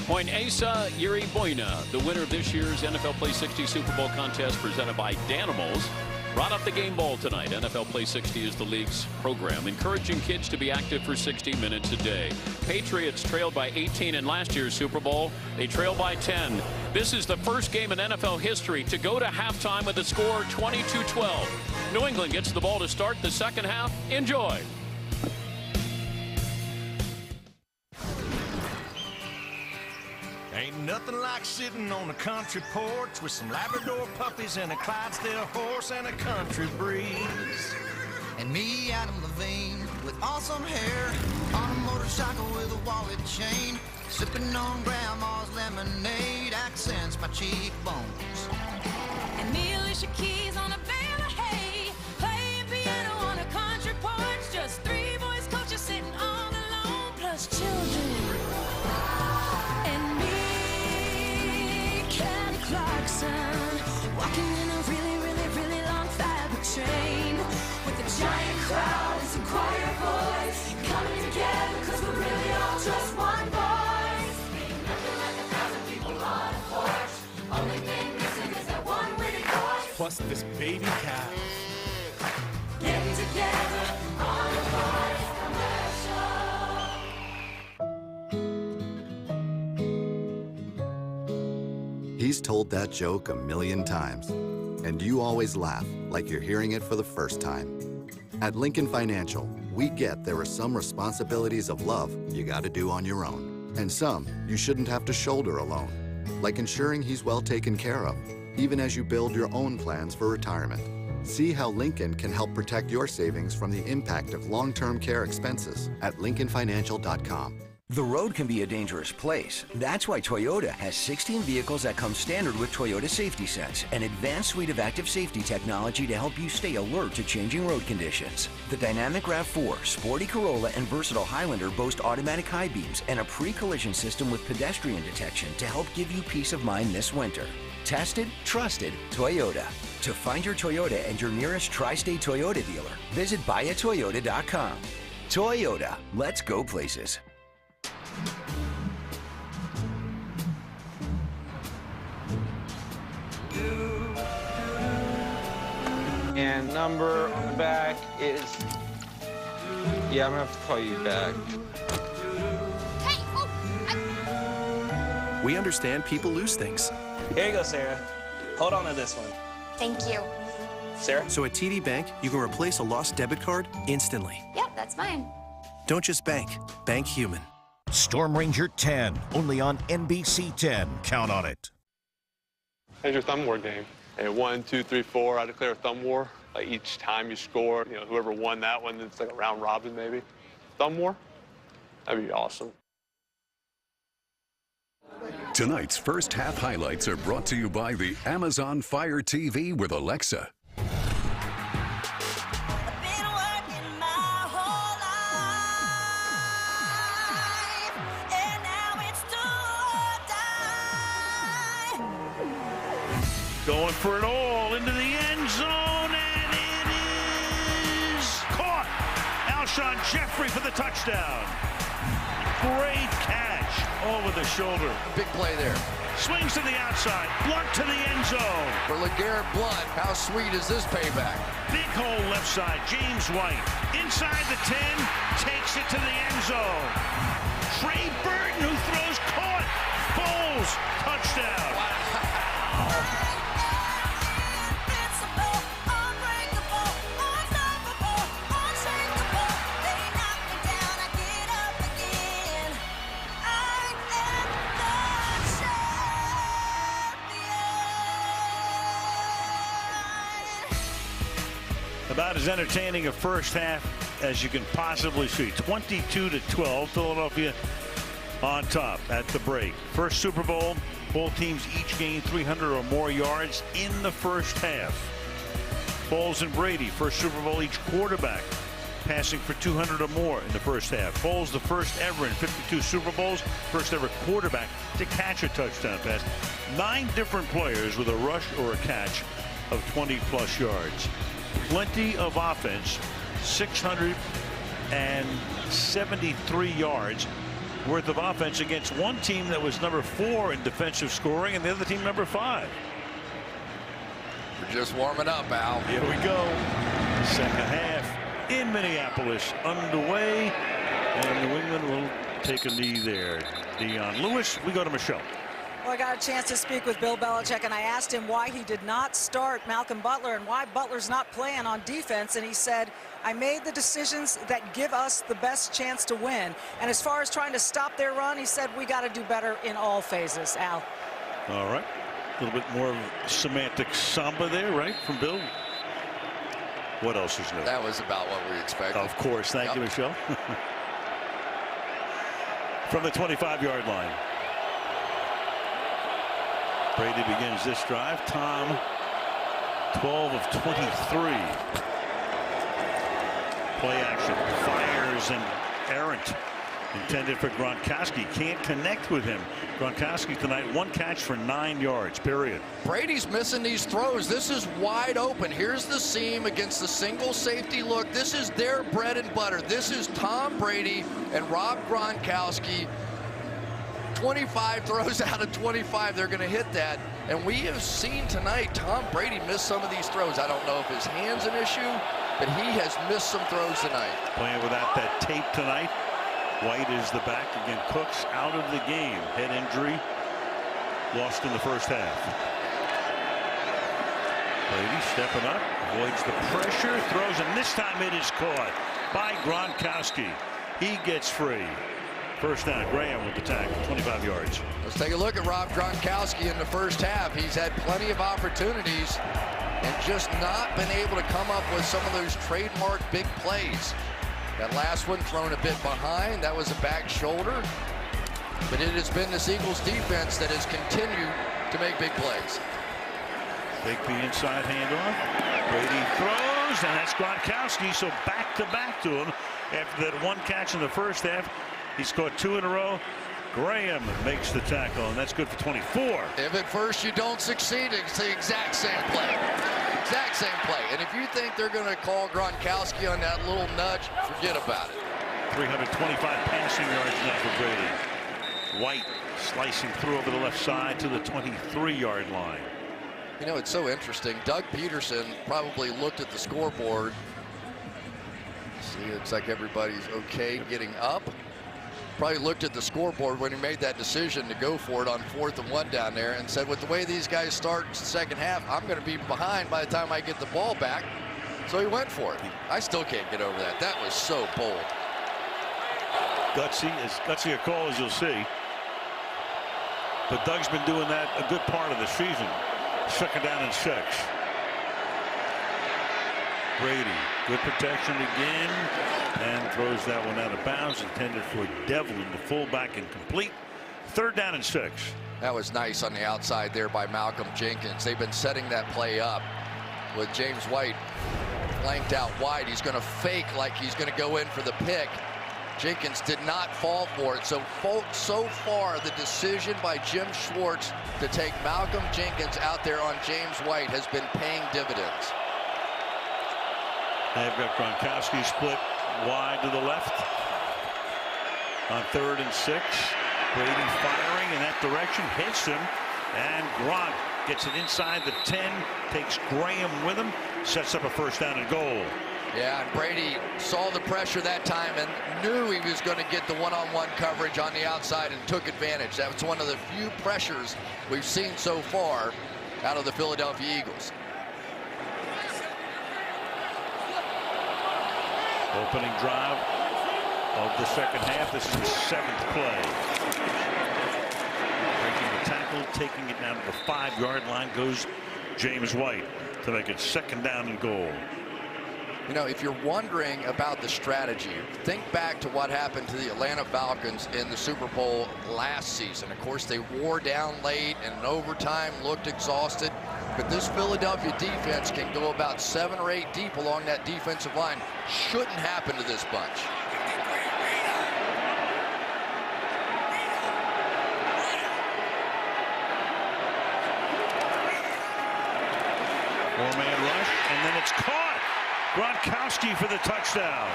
Point Asa Yeriboyna, the winner of this year's NFL Play 60 Super Bowl contest presented by Danimals, brought up the game ball tonight. NFL Play 60 is the league's program, encouraging kids to be active for 60 minutes a day. Patriots trailed by 18 in last year's Super Bowl. They trail by 10. This is the first game in NFL history to go to halftime with a score 22-12. New England gets the ball to start the second half. Enjoy. Ain't nothing like sitting on a country porch with some Labrador puppies and a Clydesdale horse and a country breeze. And me, Adam Levine, with awesome hair, on a motorcycle with a wallet chain, sipping on grandma's lemonade, accents my cheekbones. And me, Alicia Keys, on a bale of hay, playing piano on a country porch, just 3 voice coaches sitting all alone, plus children. And me, Kelly Clarkson, walking in a really, really, really long fabric train, with a giant crowd and some choir boys, coming together cause we're really all just one voice. Ain't nothing like 1,000 people on a porch, only thing missing is that one winning voice. Plus this baby cow. Getting together on a voice commercial. He's told that joke a million times, and you always laugh like you're hearing it for the first time. At Lincoln Financial, we get there are some responsibilities of love you got to do on your own, and some you shouldn't have to shoulder alone, like ensuring he's well taken care of, even as you build your own plans for retirement. See how Lincoln can help protect your savings from the impact of long-term care expenses at lincolnfinancial.com. The road can be a dangerous place. That's why Toyota has 16 vehicles that come standard with Toyota Safety Sense, an advanced suite of active safety technology to help you stay alert to changing road conditions. The dynamic RAV4, sporty Corolla, and versatile Highlander boast automatic high beams and a pre-collision system with pedestrian detection to help give you peace of mind this winter. Tested, trusted, Toyota. To find your Toyota and your nearest tri-state Toyota dealer, visit buyatoyota.com. Toyota, let's go places. And number on the back is... Yeah, I'm gonna have to call you back. We understand people lose things. Here you go, Sarah. Hold on to this one. Thank you. Sarah? So at TD Bank, you can replace a lost debit card instantly. Yep, that's mine. Don't just bank. Bank human. Storm Ranger 10, only on NBC 10. Count on it. How's your thumb war game? And 1, 2, 3, 4, I declare a thumb war. Like each time you score, you know, whoever won that one, it's like a round robin maybe. Thumb war? That'd be awesome. Tonight's first half highlights are brought to you by the Amazon Fire TV with Alexa. Going for it all into the end zone, and it is caught. Alshon Jeffery for the touchdown. Great catch over the shoulder. Big play there. Swings to the outside, Blount to the end zone. For LeGarrette Blount, how sweet is this payback? Big hole left side, James White. Inside the 10, takes it to the end zone. Trey Burton, who throws, caught. Foles, touchdown. Wow. About as entertaining a first half as you can possibly see. 22-12, Philadelphia on top at the break. First Super Bowl, both teams each gained 300 or more yards in the first half. Foles and Brady, first Super Bowl, each quarterback passing for 200 or more in the first half. Foles, the first ever in 52 Super Bowls, first ever quarterback to catch a touchdown pass. 9 different players with a rush or a catch of 20-plus yards. Plenty of offense, 673 yards worth of offense against one team that was number 4 in defensive scoring and the other team number 5. We're just warming up, Al. Here we go. Second half in Minneapolis underway, and New England will take a knee there. Dion Lewis, we go to Michelle. Well, I got a chance to speak with Bill Belichick, and I asked him why he did not start Malcolm Butler and why Butler's not playing on defense. And he said, I made the decisions that give us the best chance to win. And as far as trying to stop their run, he said, we got to do better in all phases. Al. All right. A little bit more of semantic samba there, right, from Bill? What else is new? That was about what we expected. Of course. Thank you, Michelle. From the 25-yard line. Brady begins this drive. Tom, 12 of 23. Play action. Fires and errant. Intended for Gronkowski. Can't connect with him. Gronkowski tonight, 1 catch for 9 yards, period. Brady's missing these throws. This is wide open. Here's the seam against the single safety look. This is their bread and butter. This is Tom Brady and Rob Gronkowski. 25 throws out of 25, they're going to hit that. And we have seen tonight Tom Brady miss some of these throws. I don't know if his hand's an issue, but he has missed some throws tonight. Playing without that tape tonight. White is the back again. Cooks out of the game. Head injury. Lost in the first half. Brady stepping up. Avoids the pressure. Throws, and this time it is caught by Gronkowski. He gets free. First down, Graham with the tackle, 25 yards. Let's take a look at Rob Gronkowski in the first half. He's had plenty of opportunities and just not been able to come up with some of those trademark big plays. That last one thrown a bit behind. That was a back shoulder. But it has been this Eagles defense that has continued to make big plays. Take the inside handoff. Brady throws, and that's Gronkowski. So back to him after that one catch in the first half. He scored 2 in a row. Graham makes the tackle, and that's good for 24. If at first you don't succeed, it's the exact same play. Exact same play. And if you think they're going to call Gronkowski on that little nudge, forget about it. 325 passing yards now for Brady. White slicing through over the left side to the 23-yard line. You know, it's so interesting. Doug Pedersen probably looked at the scoreboard. See, it looks like everybody's okay getting up. Probably looked at the scoreboard when he made that decision to go for it on 4th and 1 down there and said, with the way these guys start the second half, I'm going to be behind by the time I get the ball back. So he went for it. I still can't get over that. That was so bold. Gutsy, as gutsy a call as you'll see. But Doug's been doing that a good part of the season. 2nd down and 6. Brady, good protection again, and throws that one out of bounds, intended for Devlin, the fullback, incomplete. 3rd down and 6. That was nice on the outside there by Malcolm Jenkins. They've been setting that play up with James White flanked out wide. He's going to fake like he's going to go in for the pick. Jenkins did not fall for it. So far, the decision by Jim Schwartz to take Malcolm Jenkins out there on James White has been paying dividends. They've got Gronkowski split wide to the left on 3rd and 6. Brady firing in that direction, hits him, and Gronk gets it inside the 10, takes Graham with him, sets up a 1st down and goal. Yeah, and Brady saw the pressure that time and knew he was going to get the one-on-one coverage on the outside and took advantage. That was one of the few pressures we've seen so far out of the Philadelphia Eagles. Opening drive of the second half. This is the 7th play. Breaking the tackle, taking it down to the 5-yard line goes James White to make it 2nd down and goal. You know, if you're wondering about the strategy, think back to what happened to the Atlanta Falcons in the Super Bowl last season. Of course, they wore down late and in overtime looked exhausted. But this Philadelphia defense can go about 7 or 8 deep along that defensive line. Shouldn't happen to this bunch. Four-man rush, and then it's caught. Gronkowski for the touchdown.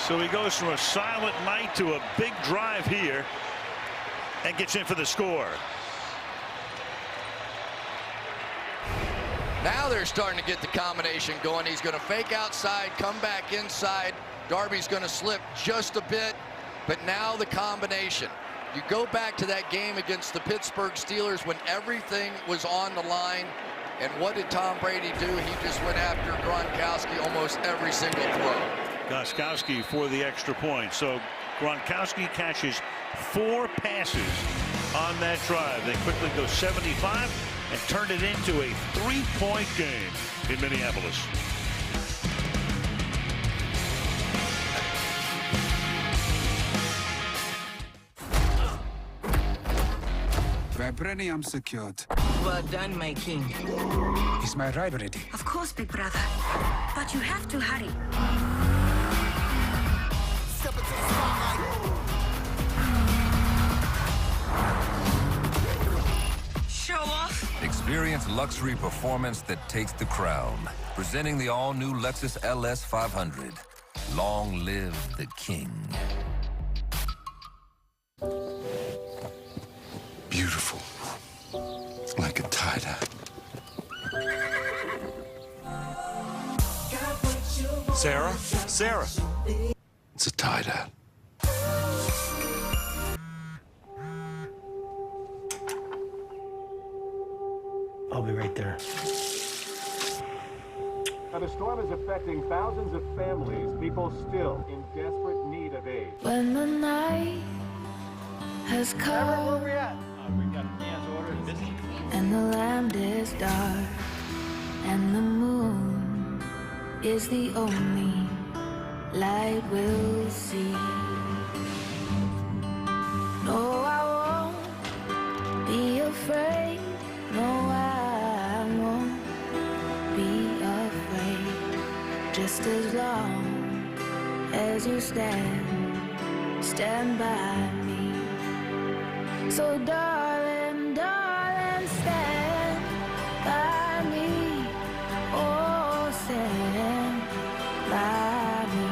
So he goes from a silent night to a big drive here and gets in for the score. Now they're starting to get the combination going. He's going to fake outside, come back inside. Darby's going to slip just a bit, but now the combination. You go back to that game against the Pittsburgh Steelers when everything was on the line. And what did Tom Brady do? He just went after Gronkowski almost every single throw. Gronkowski for the extra point. So Gronkowski catches 4 passes on that drive. They quickly go 75 and turn it into a 3-point game in Minneapolis. Vibranium secured. Well done, my king. Is my ride ready? Of course, big brother. But you have to hurry. Step into the spotlight. Show off. Experience luxury performance that takes the crown. Presenting the all-new Lexus LS 500. Long live the king. Beautiful. Like a tie-dye. Sarah? Sarah? It's a tie-dye. I'll be right there. Now, the storm is affecting thousands of families, people still in desperate need of aid. When the night has come, Where we at? We got Dan's order and busy. and the land is dark, and the moon is the only light we'll see. No, I won't be afraid. No, I won't be afraid. Just as long as you stand by me. So darling, darling, stand by me. Oh, stand by me.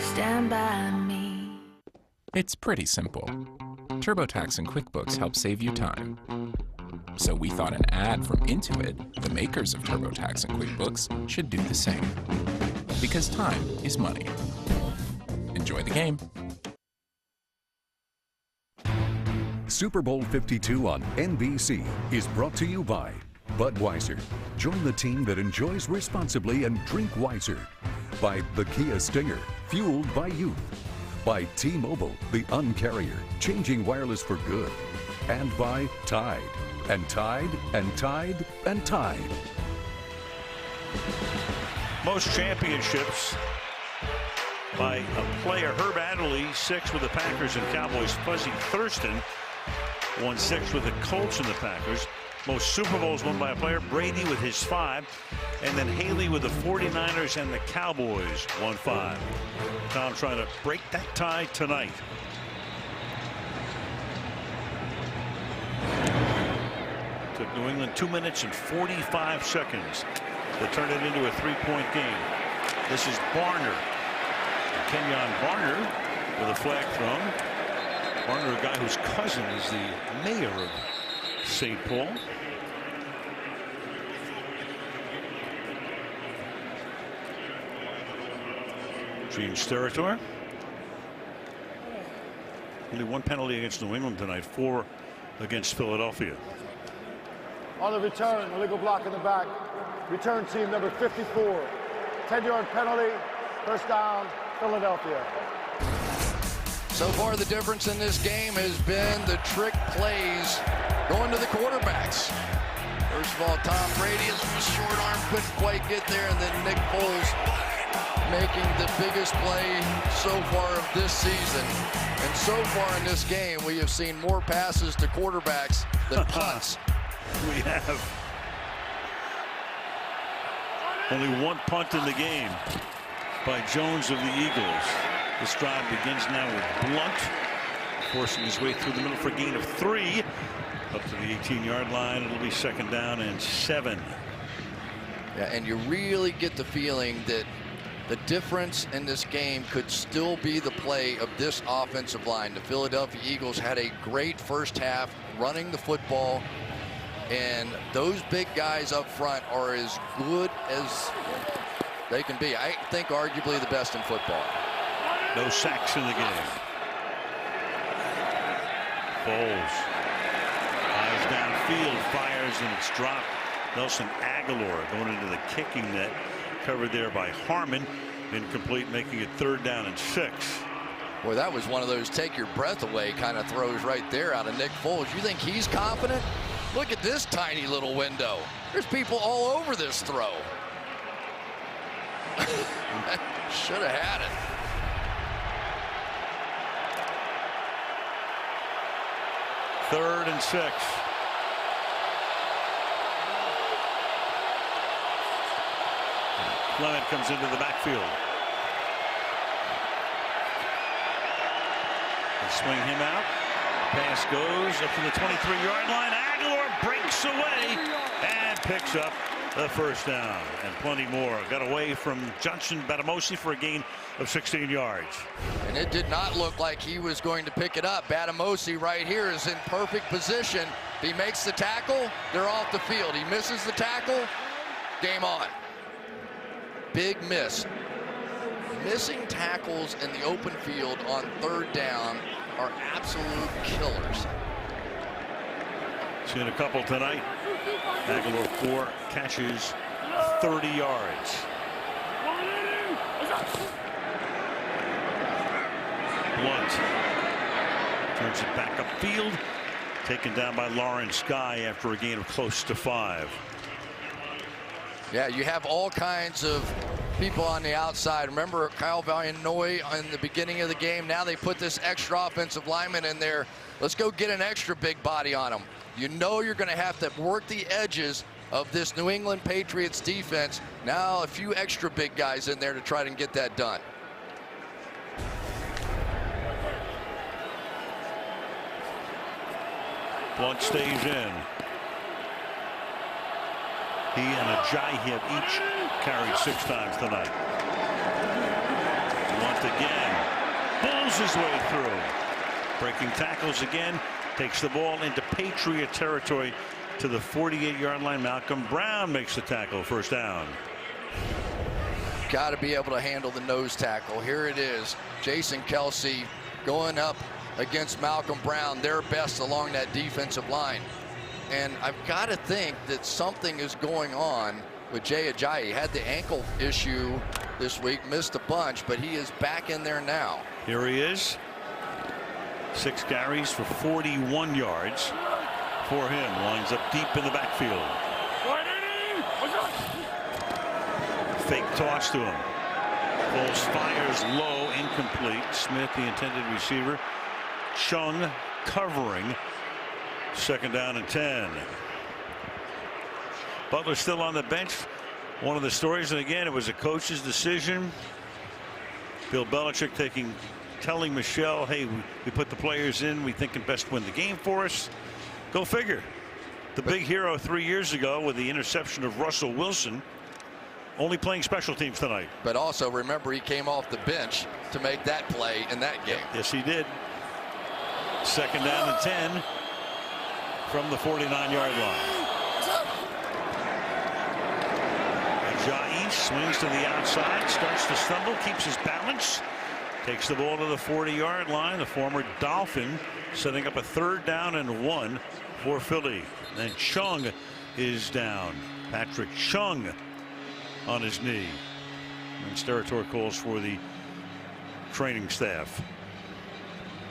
Stand by me. It's pretty simple. TurboTax and QuickBooks help save you time. So we thought an ad from Intuit, the makers of TurboTax and QuickBooks, should do the same. Because time is money. Enjoy the game. Super Bowl 52 on NBC is brought to you by Budweiser. Join the team that enjoys responsibly and drink wiser. By the Kia Stinger, fueled by youth. By T-Mobile, the Un-carrier, changing wireless for good. And by Tide. And Tide, and Tide, and Tide. Most championships by a player. Herb Adderley, 6 with the Packers and Cowboys. Fuzzy Thurston won 6 with the Colts and the Packers. Most Super Bowls won by a player. Brady with his 5. And then Haley with the 49ers and the Cowboys won 5. Tom trying to break that tie tonight. Took New England 2 minutes and 45 seconds to turn it into a 3-point game. This is Barner. Kenyon Barner with a flag thrown. Barner, a guy whose cousin is the mayor of St. Paul. Change territory. Only 1 penalty against New England tonight, 4 against Philadelphia. On the return, illegal block in the back. Return team number 54. 10-yard penalty, first down, Philadelphia. So far, the difference in this game has been the trick plays going to the quarterbacks. First of all, Tom Brady is from a short arm, couldn't quite get there, and then Nick Foles making the biggest play so far of this season. And so far in this game, we have seen more passes to quarterbacks than punts. We have only 1 punt in the game by Jones of the Eagles. This drive begins now with Blount forcing his way through the middle for a gain of 3 up to the 18-yard line. It'll be 2nd down and 7. Yeah, and you really get the feeling that the difference in this game could still be the play of this offensive line. The Philadelphia Eagles had a great first half running the football, and those big guys up front are as good as they can be. I think arguably the best in football. No sacks in the game. Foles eyes downfield, fires, and it's dropped. Nelson Agholor going into the kicking net, covered there by Harmon. Incomplete, making it 3rd down and 6. Boy, that was one of those take your breath away kind of throws right there out of Nick Foles. You think he's confident? Look at this tiny little window. There's people all over this throw. Should have had it. Third and 6. Clement comes into the backfield. They swing him out. Pass goes up to the 23-yard line. Agholor breaks away and picks up the first down. And plenty more. Got away from Johnson Batamosi for a gain of 16 yards. And it did not look like he was going to pick it up. Batamosi right here is in perfect position. If he makes the tackle, they're off the field. He misses the tackle, game on. Big miss. Missing tackles in the open field on 3rd down are absolute killers. Seen a couple tonight. Agholor 4 catches, 30 yards. Blount turns it back upfield, taken down by Lawrence Guy after a gain of close to 5. Yeah, you have all kinds of people on the outside. Remember Kyle Valiant-Noy in the beginning of the game? Now they put this extra offensive lineman in there. Let's go get an extra big body on him. You know you're going to have to work the edges of this New England Patriots defense. Now a few extra big guys in there to try to get that done. Blount stays in. He and Ajayi have each carried 6 times tonight. Blount again. Pulls his way through. Breaking tackles again. Takes the ball into Patriot territory to the 48-yard line. Malcolm Brown makes the tackle. First down. Got to be able to handle the nose tackle. Here it is. Jason Kelsey going up against Malcolm Brown, their best along that defensive line. And I've got to think that something is going on with Jay Ajayi. He had the ankle issue this week, missed a bunch, but he is back in there now. Here he is. 6 carries for 41 yards for him. Lines up deep in the backfield. Fake toss to him. Foles fires low, incomplete. Smith, the intended receiver. Chung covering. 2nd down and 10. Butler still on the bench. One of the stories, and again, it was a coach's decision. Bill Belichick telling Michelle, hey, we put the players in, we think can best win the game for us. Go figure. The big hero 3 years ago with the interception of Russell Wilson, only playing special teams tonight. But also remember, he came off the bench to make that play in that game. Yes, he did. 2nd down and 10 from the 49-yard line. Ajayi swings to the outside, starts to stumble, keeps his balance, takes the ball to the 40-yard line. The former Dolphin setting up a 3rd down and 1 for Philly. Then Chung is down. Patrick Chung on his knee. And Steratore calls for the training staff.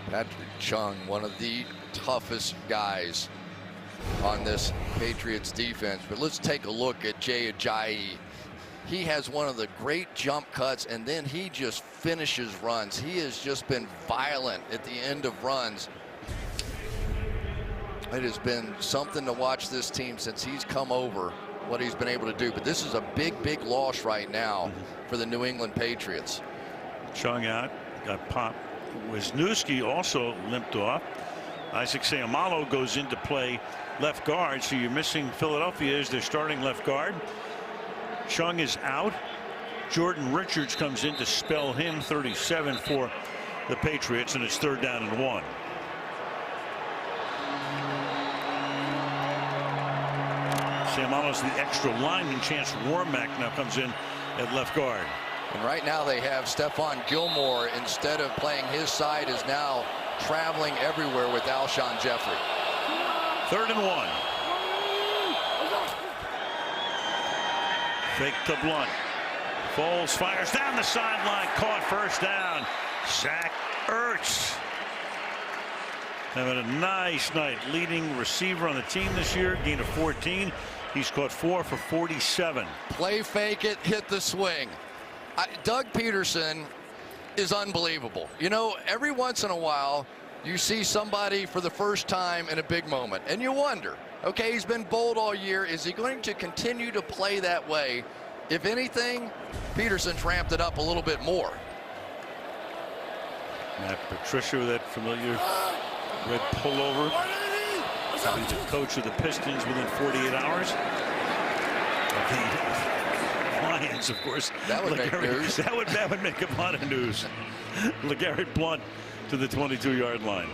Patrick Chung, one of the toughest guys on this Patriots defense. But let's take a look at Jay Ajayi. He has one of the great jump cuts, and then he just finishes runs. He has just been violent at the end of runs. It has been something to watch this team since he's come over, what he's been able to do. But this is a big loss right now for the New England Patriots. Chung out, got popped. Wisniewski also limped off. Isaac Seumalo goes into play left guard, so you're missing Philadelphia as their starting left guard. Chung is out. Jordan Richards comes in to spell him, 37 for the Patriots, and it's 3rd down and 1. Seumalo's the extra lineman. Chance Warmack now comes in at left guard. And right now they have Stephon Gilmore, instead of playing his side, is now traveling everywhere with Alshon Jeffery. 3rd and 1. Fake to Blount. Foles fires down the sideline, caught, 1st down. ZachErtz having a nice night, leading receiver on the team this year, gain of 14. He's caught 4 for 47. Play fake it, hit the swing. Doug Pedersen is unbelievable. You know, every once in a while you see somebody for the first time in a big moment and you wonder, okay, he's been bold all year, is he going to continue to play that way? If anything, Pedersen's ramped it up a little bit more. Matt Patricia with that familiar red pullover. He's the coach of the Pistons within 48 hours. Lions, of course. That would make news. That would make a lot of news. LeGarrette Blount to the 22-yard line.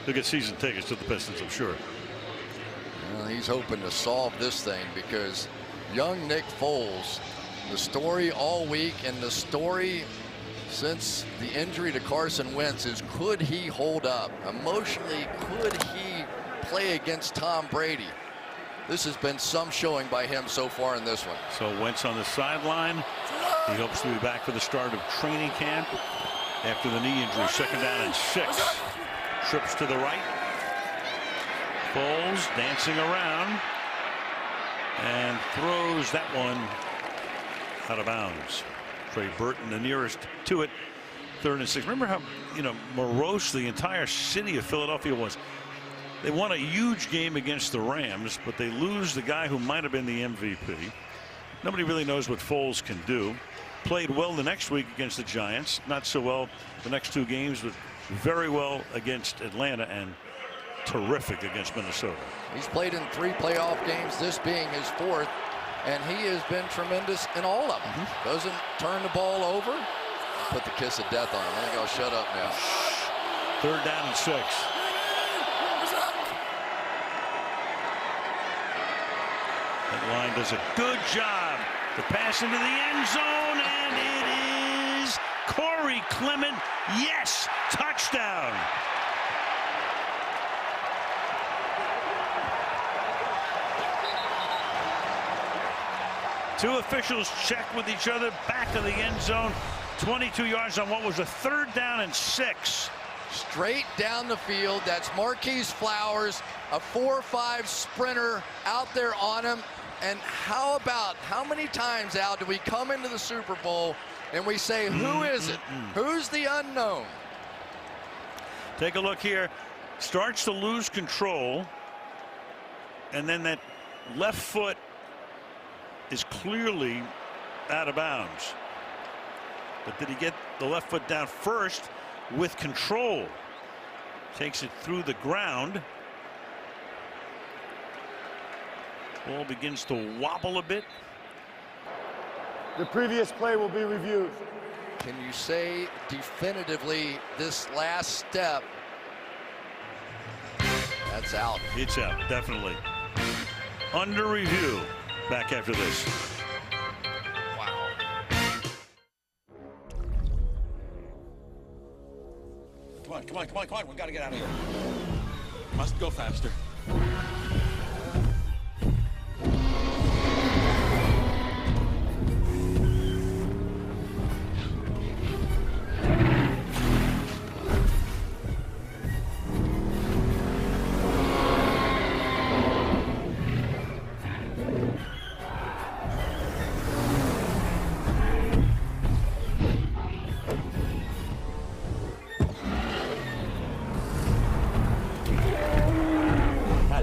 He'll get season tickets to the Pistons, I'm sure. Well, he's hoping to solve this thing because young Nick Foles, the story all week and the story since the injury to Carson Wentz is, could he hold up? Emotionally, could he play against Tom Brady? This has been some showing by him so far in this one. So Wentz on the sideline. He hopes to be back for the start of training camp after the knee injury. 2nd down and 6. Trips to the right. Foles dancing around. and throws that one out of bounds. Trey Burton, the nearest to it, 3rd and 6. Remember how, morose the entire city of Philadelphia was. They won a huge game against the Rams, but they lose the guy who might have been the MVP. Nobody really knows what Foles can do. Played well the next week against the Giants. Not so well the next 2 games, but very well against Atlanta and terrific against Minnesota. He's played in 3 playoff games, this being his 4th, and he has been tremendous in all of them. Doesn't turn the ball over. Put the kiss of death on him. I think I'll shut up now. 3rd down and 6. That line does a good job to pass into the end zone, and it is Corey Clement. Yes, touchdown. Two officials check with each other back of the end zone. 22 yards on what was a 3rd down and 6. Straight down the field. That's Marquise Flowers, a 4-5 sprinter out there on him. And how many times, Al, do we come into the Super Bowl and we say, who is it? Who's the unknown? Take a look here. Starts to lose control. And then that left foot is clearly out of bounds. But did he get the left foot down first with control? Takes it through the ground. Ball begins to wobble a bit. The previous play will be reviewed. Can you say definitively this last step? That's out. It's out, definitely. Under review. Back after this. Wow. Come on. We got to get out of here. Must go faster.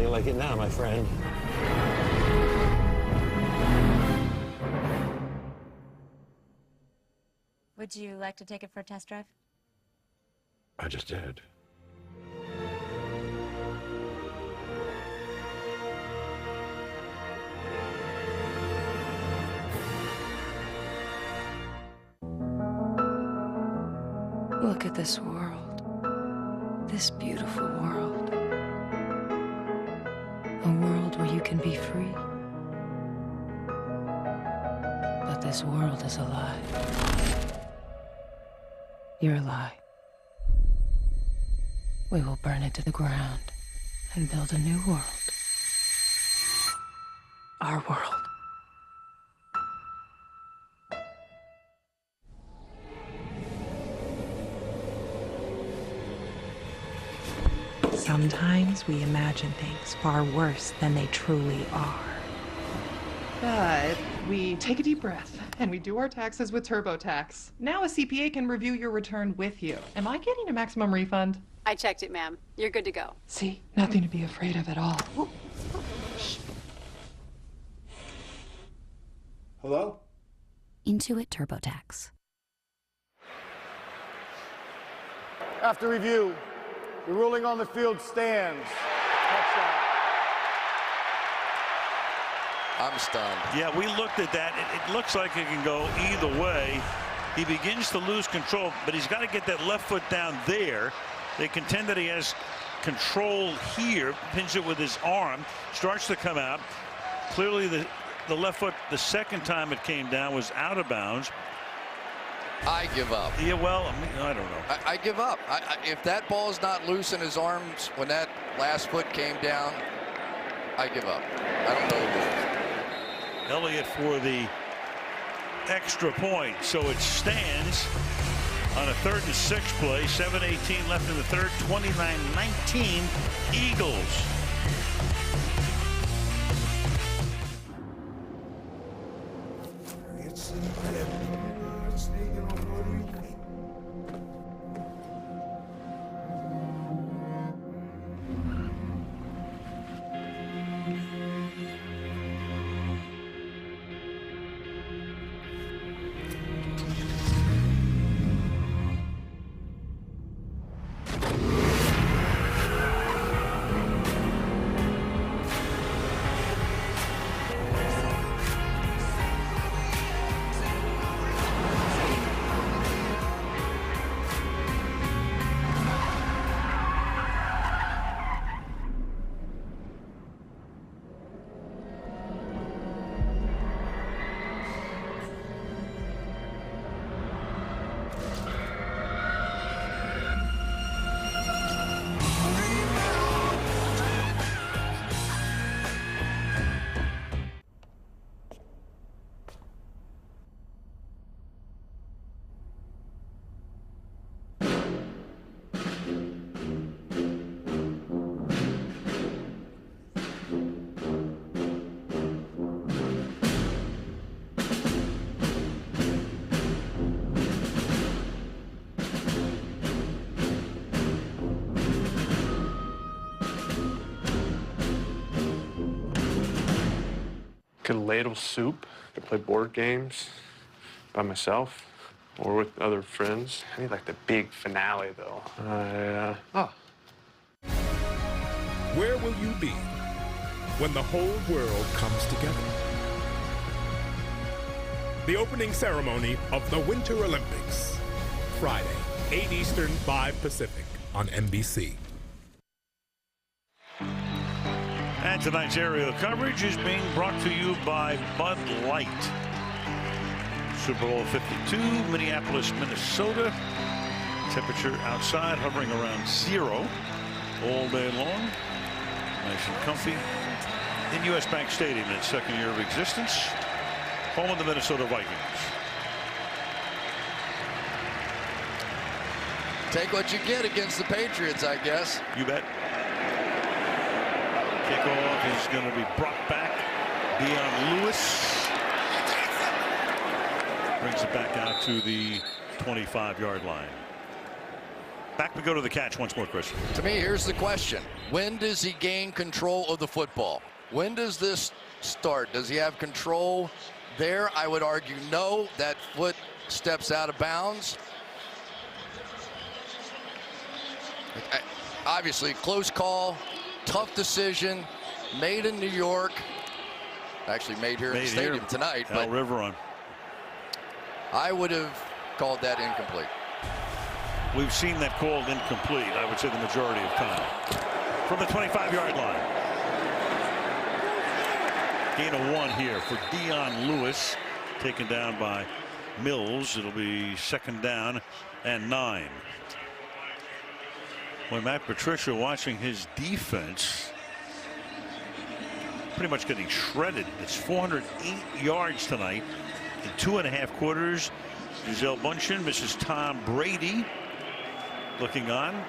Like it now, my friend. Would you like to take it for a test drive? I just did. Look at this world. This beautiful world. A world where you can be free. But this world is a lie. You're a lie. We will burn it to the ground and build a new world. Our world. Sometimes we imagine things far worse than they truly are. But we take a deep breath and we do our taxes with TurboTax. Now a CPA can review your return with you. Am I getting a maximum refund? I checked it, ma'am. You're good to go. See, nothing to be afraid of at all. Hello? Intuit TurboTax. After review, the ruling on the field stands. Touchdown. I'm stunned. Yeah, we looked at that. It looks like it can go either way. He begins to lose control, but he's got to get that left foot down there. They contend that he has control here, pins it with his arm, starts to come out. Clearly the left foot, the second time it came down, was out of bounds. I give up. Yeah, well, I don't know. I give up. If that ball's not loose in his arms when that last foot came down, I give up. I don't know the rules. Elliott for the extra point. So it stands on a 3rd and 6 play. 7:18 left in the third. 29-19 Eagles. Could ladle soup, could play board games by myself or with other friends. I need like the big finale though. Where will you be when the whole world comes together? The opening ceremony of the Winter Olympics. Friday, 8 Eastern, 5 Pacific on NBC. And tonight's aerial coverage is being brought to you by Bud Light. Super Bowl 52, Minneapolis, Minnesota. Temperature outside hovering around 0 all day long. Nice and comfy. In U.S. Bank Stadium in its second year of existence. Home of the Minnesota Vikings. Take what you get against the Patriots, I guess. You bet. Kickoff is going to be brought back. Dion Lewis brings it back out to the 25-yard line. Back we go to the catch once more, Chris. To me, here's the question. When does he gain control of the football? When does this start? Does he have control there? I would argue no. That foot steps out of bounds. Obviously, close call. Tough decision, made in New York. Actually made here in the stadium tonight. But River on. I would have called that incomplete. We've seen that called incomplete, I would say the majority of time. From the 25-yard line. Gain of 1 here for Dion Lewis. Taken down by Mills. It'll be second down and 9. When Matt Patricia watching his defense pretty much getting shredded. It's 408 yards tonight in 2.5 quarters. Gisele Bündchen misses Tom Brady looking on,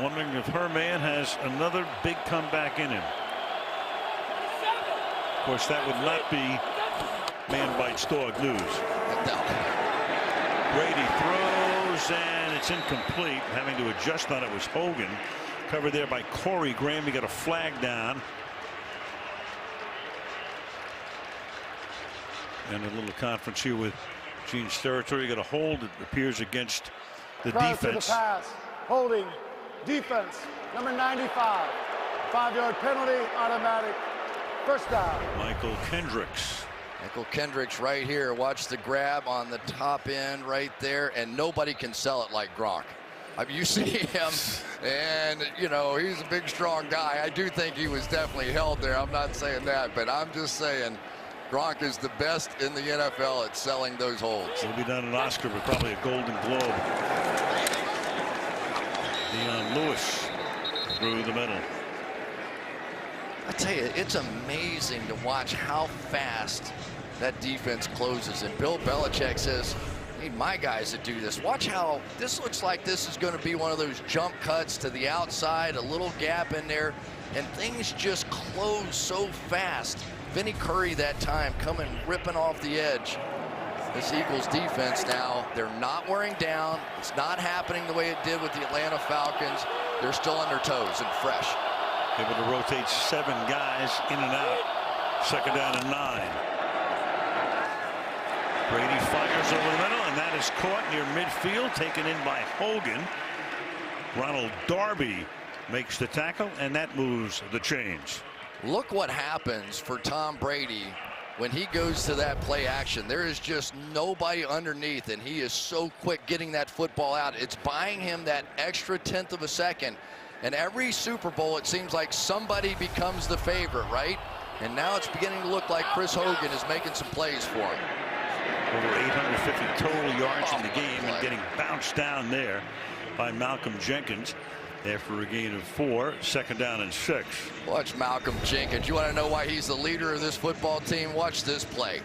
wondering if her man has another big comeback in him. Of course, that would not be man bites dog news. Brady throws and it's incomplete. Having to adjust on it was Hogan. Covered there by Corey Graham. He got a flag down. And a little conference here with Gene's territory. Got a hold, it appears, against the defense. To the pass. Holding. Defense. Number 95. 5-yard penalty. Automatic. First down. Michael Kendricks. Michael Kendricks right here. Watch the grab on the top end right there, and nobody can sell it like Gronk. I mean, you see him, and, you know, he's a big, strong guy. I do think he was definitely held there. I'm not saying that, but I'm just saying Gronk is the best in the NFL at selling those holds. He'll be done an Oscar, but probably a Golden Globe. Dion Lewis through the middle. I tell you, it's amazing to watch how fast that defense closes. And Bill Belichick says, I need my guys to do this. Watch how this looks like this is going to be one of those jump cuts to the outside, a little gap in there, and things just close so fast. Vinny Curry that time coming ripping off the edge. This Eagles defense now, they're not wearing down. It's not happening the way it did with the Atlanta Falcons. They're still on their toes and fresh. Able to rotate 7 guys in and out. 2nd down and 9. Brady fires over the middle, and that is caught near midfield, taken in by Hogan. Ronald Darby makes the tackle, and that moves the chains. Look what happens for Tom Brady when he goes to that play action. There is just nobody underneath, and he is so quick getting that football out. It's buying him that extra 1/10 of a second. And every Super Bowl, it seems like somebody becomes the favorite, right? And now it's beginning to look like Chris Hogan is making some plays for him. Over 850 total yards in the game, and getting bounced down there by Malcolm Jenkins after a gain of 4. 2nd down and 6. Watch Malcolm Jenkins. You want to know why he's the leader of this football team? Watch this play.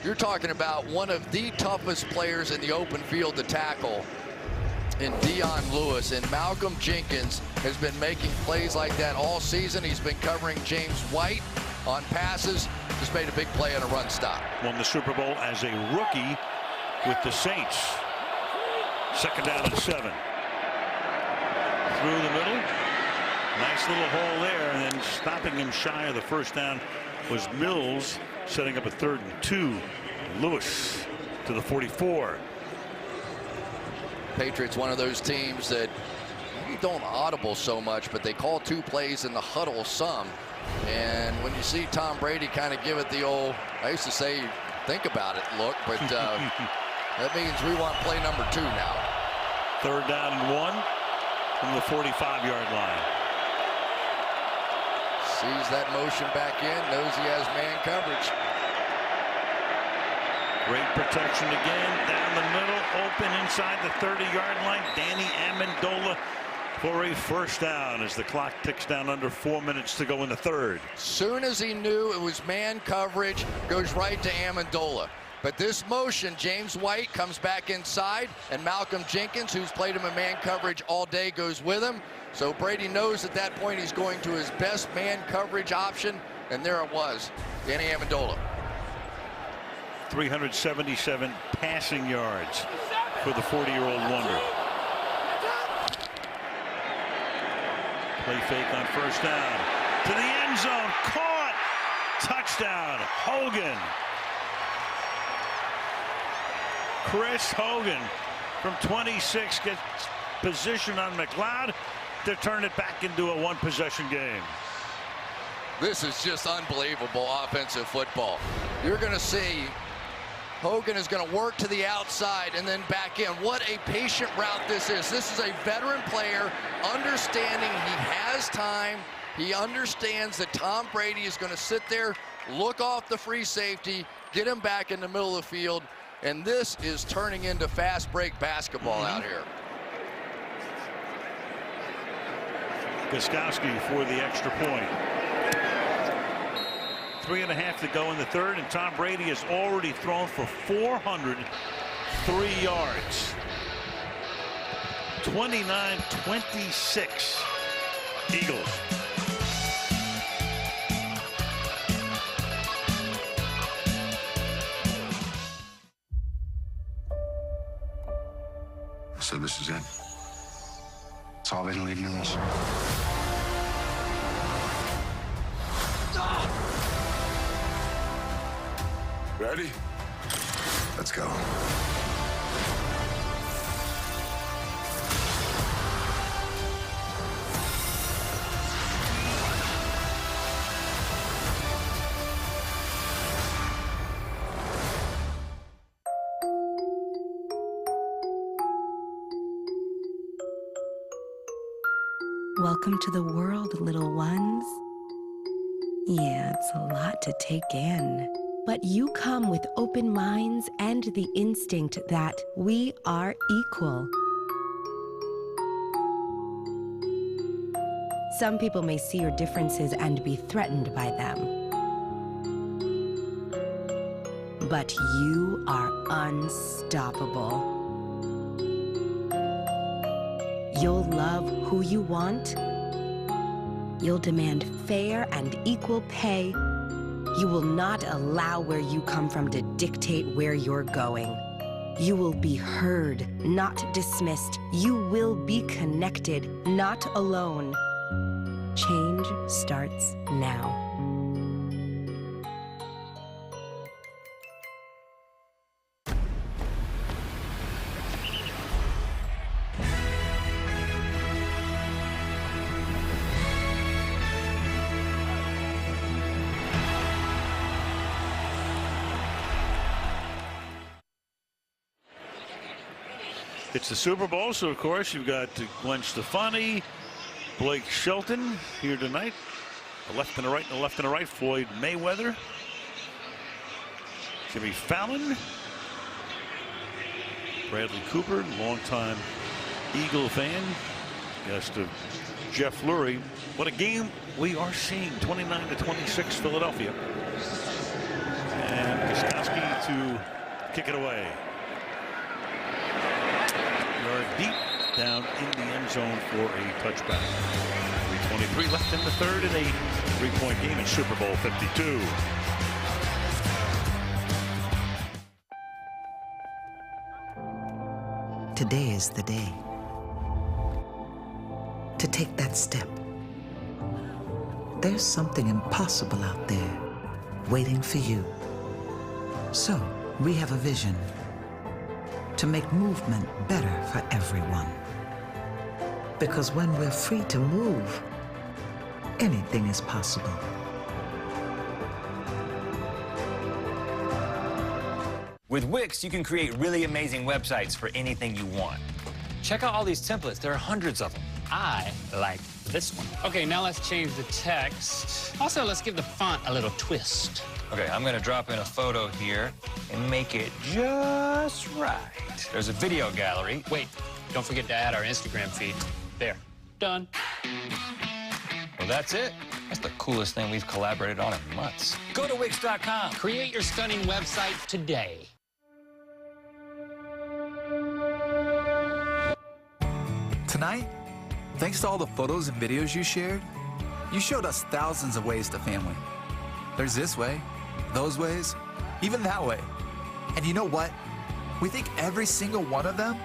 You're talking about one of the toughest players in the open field to tackle in Dion Lewis, and Malcolm Jenkins has been making plays like that all season. He's been covering James White on passes. Just made a big play on a run stop. Won the Super Bowl as a rookie with the Saints. 2nd down and 7. Through the middle. Nice little hole there, and then stopping him shy of the 1st down was Mills, setting up a 3rd and 2. Lewis to the 44. Patriots, one of those teams that maybe don't audible so much, but they call 2 plays in the huddle some. And when you see Tom Brady kind of give it the old, I used to say, think about it look, but that means we want play number 2 now. 3rd down and 1 from the 45-yard line. Sees that motion back in, knows he has man coverage. Great protection again, down the middle, open inside the 30-yard line. Danny Amendola for a 1st down as the clock ticks down under 4 minutes to go in the 3rd. Soon as he knew it was man coverage, goes right to Amendola. But this motion, James White comes back inside, and Malcolm Jenkins, who's played him in man coverage all day, goes with him. So Brady knows at that point he's going to his best man coverage option, and there it was, Danny Amendola. 377 passing yards for the 40-year-old wonder. Play fake on 1st down. To the end zone. Caught. Touchdown. Hogan. Chris Hogan from 26 gets position on McLeod to turn it back into a 1-possession game. This is just unbelievable offensive football. You're going to see Hogan is going to work to the outside and then back in. What a patient route this is. This is a veteran player understanding he has time. He understands that Tom Brady is going to sit there, look off the free safety, get him back in the middle of the field, and this is turning into fast break basketball out here. Gostkowski for the extra point. 3.5 to go in the 3rd, and Tom Brady has already thrown for 403 yards. 29-26 Eagles. So this is it. It's all been leading to this. Ready? Let's go. Welcome to the world, little ones. Yeah, it's a lot to take in. But you come with open minds and the instinct that we are equal. Some people may see your differences and be threatened by them. But you are unstoppable. You'll love who you want. You'll demand fair and equal pay. You will not allow where you come from to dictate where you're going. You will be heard, not dismissed. You will be connected, not alone. Change starts now. It's the Super Bowl, so of course you've got Gwen Stefani, Blake Shelton here tonight. A left and a right and a left and a right. Floyd Mayweather, Jimmy Fallon, Bradley Cooper, longtime Eagle fan, guest of Jeff Lurie. What a game we are seeing. 29-26 Philadelphia. And Gostkowski to kick it away. Deep down in the end zone for a touchback. 3:23 left in the third and a 3-point game in Super Bowl 52. Today is the day to take that step. There's something impossible out there waiting for you. So we have a vision to make movement better for everyone. Because when we're free to move, anything is possible. With Wix, you can create really amazing websites for anything you want. Check out all these templates. There are hundreds of them. I like this one. Okay, now let's change the text. Also, let's give the font a little twist. Okay, I'm gonna drop in a photo here and make it just right. There's a video gallery. Wait, don't forget to add our Instagram feed. There, done. Well, that's it. That's the coolest thing we've collaborated on in months. Go to Wix.com. Create your stunning website today. Tonight, thanks to all the photos and videos you shared, you showed us thousands of ways to family. There's this way, those ways, even that way. And you know what? We think every single one of them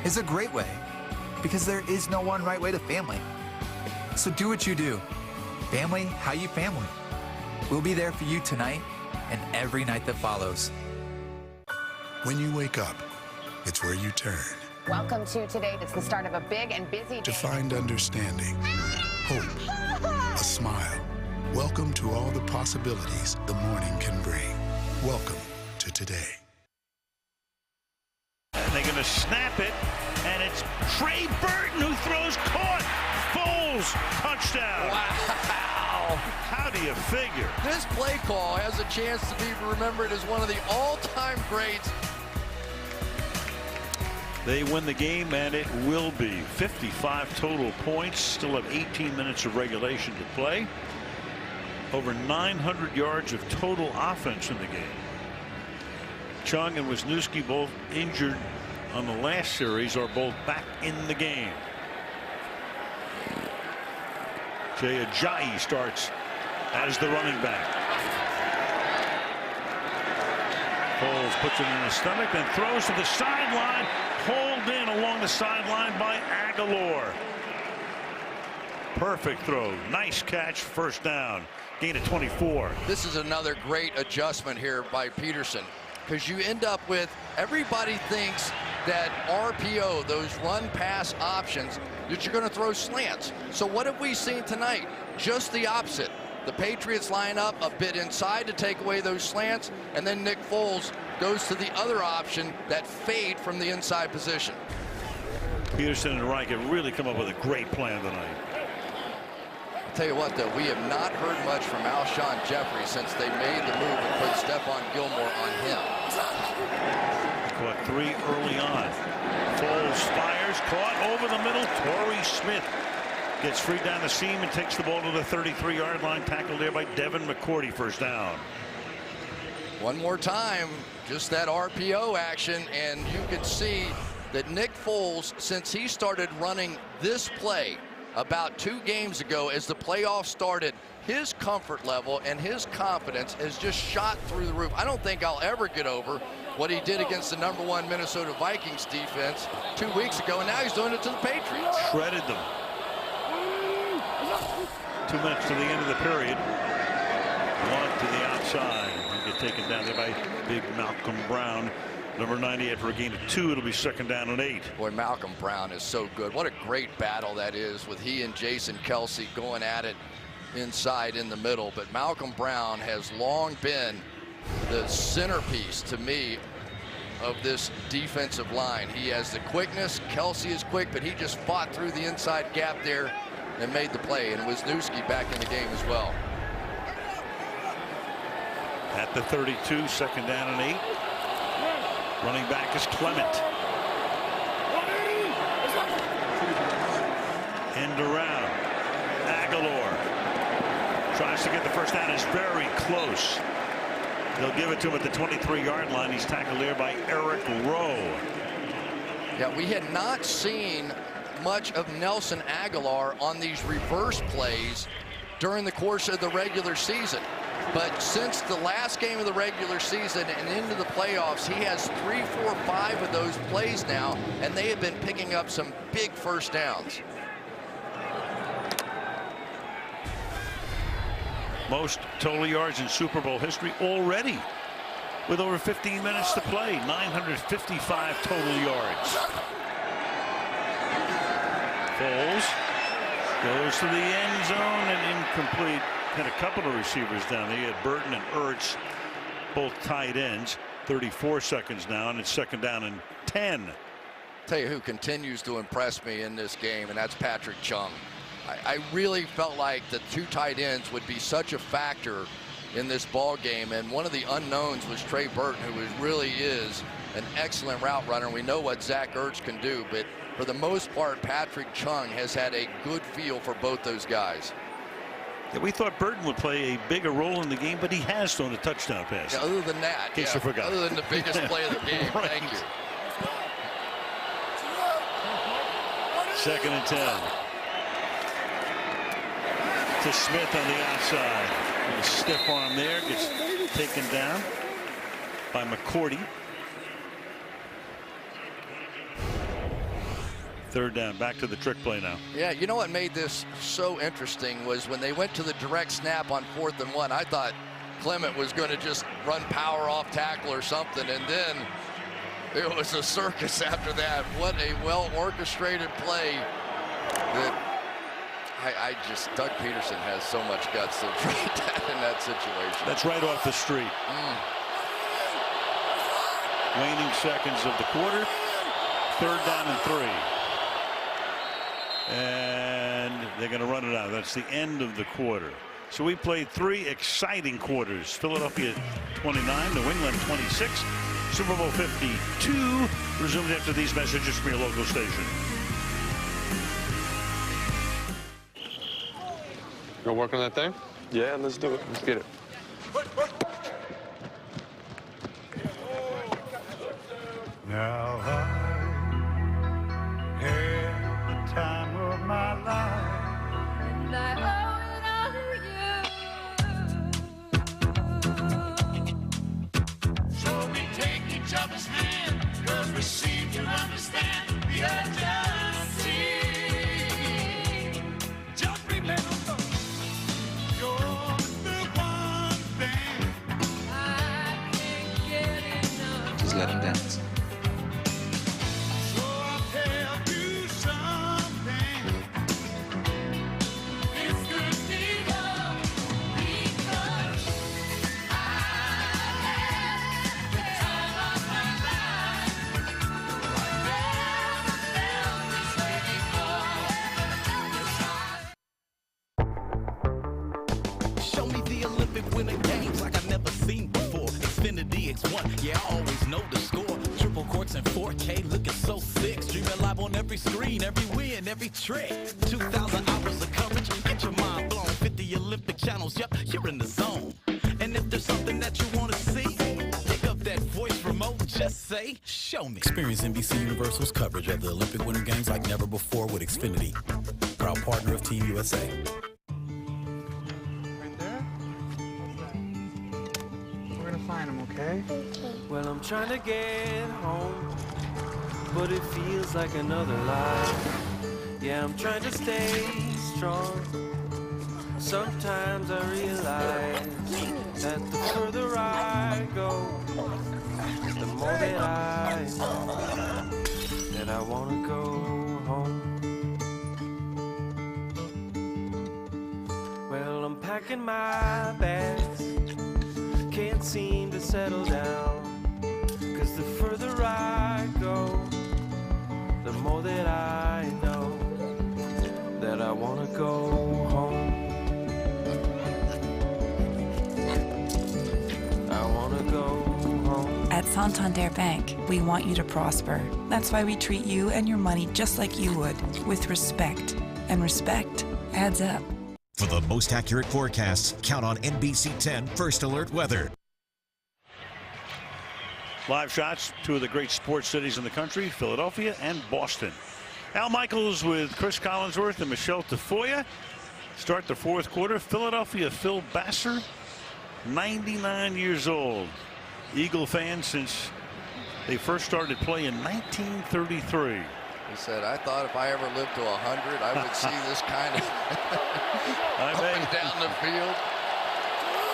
is a great way, because there is no one right way to family. So do what you do. Family, how you family. We'll be there for you tonight and every night that follows. When you wake up, it's where you turn. Welcome to today. It's the start of a big and busy day. To find understanding, hope, a smile. Welcome to all the possibilities the morning can bring. Welcome to today. And they're going to snap it, and it's Trey Burton who throws caught. Foles, touchdown. Wow. How do you figure? This play call has a chance to be remembered as one of the all-time greats. They win the game, and it will be 55 total points. Still have 18 minutes of regulation to play. Over 900 yards of total offense in the game. Chung and Wisniewski, both injured on the last series, are both back in the game. Ajayi starts as the running back. Foles puts it in his stomach, then throws to the sideline. Pulled in along the sideline by Agholor. Perfect throw. Nice catch. First down. Gain of 24. This is another great adjustment here by Pedersen, because you end up with everybody thinks that RPO, those run pass options, that you're going to throw slants. So what have we seen tonight? Just the opposite. The Patriots line up a bit inside to take away those slants, and then Nick Foles goes to the other option, that fade from the inside position. Pedersen and Reich have really come up with a great plan tonight. I'll tell you what, though, we have not heard much from Alshon Jeffery since they made the move and put Stephon Gilmore on him. Caught 3 early on. Foles fires, caught over the middle. Torrey Smith gets free down the seam and takes the ball to the 33-yard line. Tackled there by Devin McCourty. First down. One more time, just that RPO action, and you can see that Nick Foles, since he started running this play, about 2 games ago as the playoffs started. His comfort level and his confidence has just shot through the roof. I don't think I'll ever get over what he did against the #1 Minnesota Vikings defense 2 weeks ago, and now he's doing it to the Patriots. Shredded them. 2 minutes to the end of the period. Blount to the outside. He'll get taken down there by big Malcolm Brown. Number 90 after a gain of 2. It'll be 2nd down and 8. Boy, Malcolm Brown is so good. What a great battle that is with he and Jason Kelsey going at it inside in the middle. But Malcolm Brown has long been the centerpiece to me of this defensive line. He has the quickness. Kelsey is quick, but he just fought through the inside gap there and made the play. And Wisniewski back in the game as well. At the 32, 2nd down and 8. Running back is Clement. End around. Agholor tries to get the first down. Is very close. They'll give it to him at the 23-yard line. He's tackled there by Eric Rowe. Yeah, we had not seen much of Nelson Agholor on these reverse plays during the course of the regular season. But since the last game of the regular season and into the playoffs, he has 3, 4, 5 of those plays now, and they have been picking up some big first downs. Most total yards in Super Bowl history already, with over 15 minutes to play. 955 total yards. Foles goes to the end zone and incomplete. Had a couple of receivers down there. He had Burton and Ertz, both tight ends. 34 seconds now, and it's 2nd down and 10. Tell you who continues to impress me in this game, and that's Patrick Chung. I really felt like the 2 tight ends would be such a factor in this ball game, and one of the unknowns was Trey Burton, who really is an excellent route runner. We know what ZachErtz can do, but for the most part, Patrick Chung has had a good feel for both those guys. Yeah, we thought Burton would play a bigger role in the game, but he has thrown a touchdown pass. Yeah, other than that, in case you forgot. Other than the biggest play of the game. Right. Thank you. 2nd and 10. To Smith on the outside. And a stiff arm there. Gets taken down by McCourty. 3rd down. Back to the trick play now. Yeah, you know what made this so interesting was when they went to the direct snap on 4th and 1. I thought Clement was going to just run power off tackle or something, and then it was a circus after that. What a well-orchestrated play that Doug Pedersen has so much guts to try that in that situation. That's right off the street. Waning seconds of the quarter. 3rd down and 3. And they're going to run it out. That's the end of the quarter. So we played 3 exciting quarters. Philadelphia 29, New England 26. Super Bowl 52 resumes after these messages from your local station. You gonna work on that thing? Yeah, let's do it. Let's get it. Now I had the time of my life, and I owe it all to you. So we take each other's hand, 'cause we seem to understand the urgency. Just remember, you're the one thing I can't get enough. Just let him dance. Yeah, I always know the score. Triple courts in 4K, looking so sick. Streaming live on every screen, every win, every trick. 2,000 hours of coverage, get your mind blown. 50 Olympic channels, yep, you're in the zone. And if there's something that you want to see, pick up that voice remote, just say, show me. Experience NBC Universal's coverage of the Olympic Winter Games like never before with Xfinity. proud partner of Team USA. Right there? What's that? We're gonna find him, okay? Well, I'm trying to get home, but it feels like another life. Yeah, I'm trying to stay strong. Sometimes I realize that the further I go, the more that I wanna go home. Well, I'm packing my bags, can't seem to settle down, 'cause the further I go, the more that I know that I wanna go home. I wanna go home. At Santander Bank, we want you to prosper. That's why we treat you and your money just like you would, with respect. And respect adds up. For the most accurate forecasts, count on NBC 10 First Alert Weather. Live shots, two of the great sports cities in the country, Philadelphia and Boston. Al Michaels with Chris Collinsworth and Michelle Tafoya. Start the fourth quarter. Philadelphia Phil Basser, 99 years old. Eagle fan since they first started play in 1933. He said, I thought if I ever lived to 100, I would see this kind of up and down the field.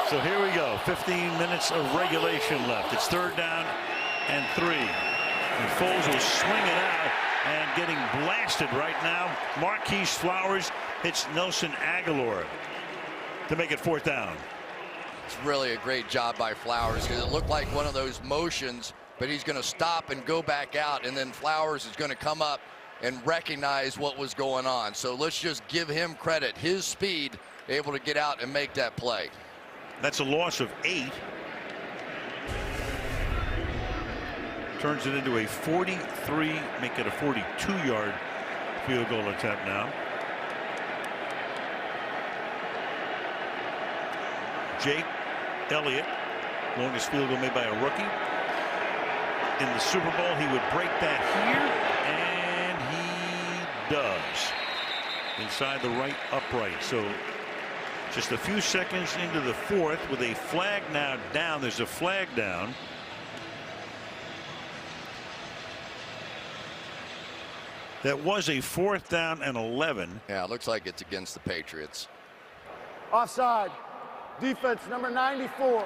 So here we go. 15 minutes of regulation left. It's 3rd down and 3. And Foles will swing it out and getting blasted right now. Marquise Flowers hits Nelson Agholor to make it 4th down. It's really a great job by Flowers, because it looked like one of those motions, but he's going to stop and go back out, and then Flowers is going to come up and recognize what was going on. So let's just give him credit. His speed, able to get out and make that play. That's a loss of 8. Turns it into a 43, make it a 42-yard field goal attempt now. Jake Elliott, longest field goal made by a rookie. In the Super Bowl, he would break that here, and he does. Inside the right upright. So just a few seconds into the 4th with a flag now down. There's a flag down. That was a 4th down and 11. Yeah, it looks like it's against the Patriots. Offside. Defense number 94.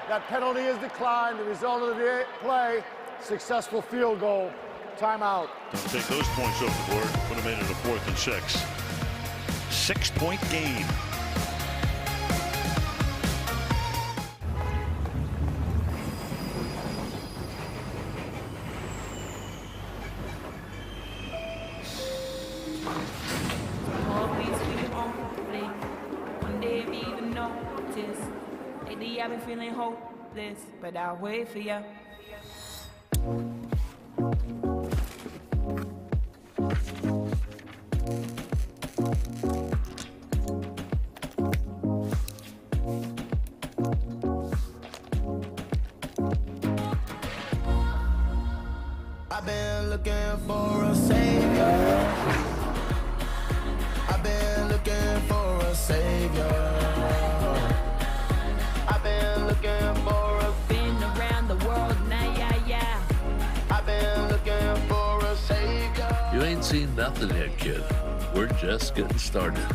That penalty is declined. The result of the play, successful field goal. Timeout. Don't take those points off the board. Would have made it a 4th and 6. 6-point game. I've been feeling hopeless, but I'll wait for you. I've been looking for a savior. I've been looking for a savior. I've been looking for a Been around the world now, yeah. I've been looking for a savior. You ain't seen nothing yet, kid. We're just getting started.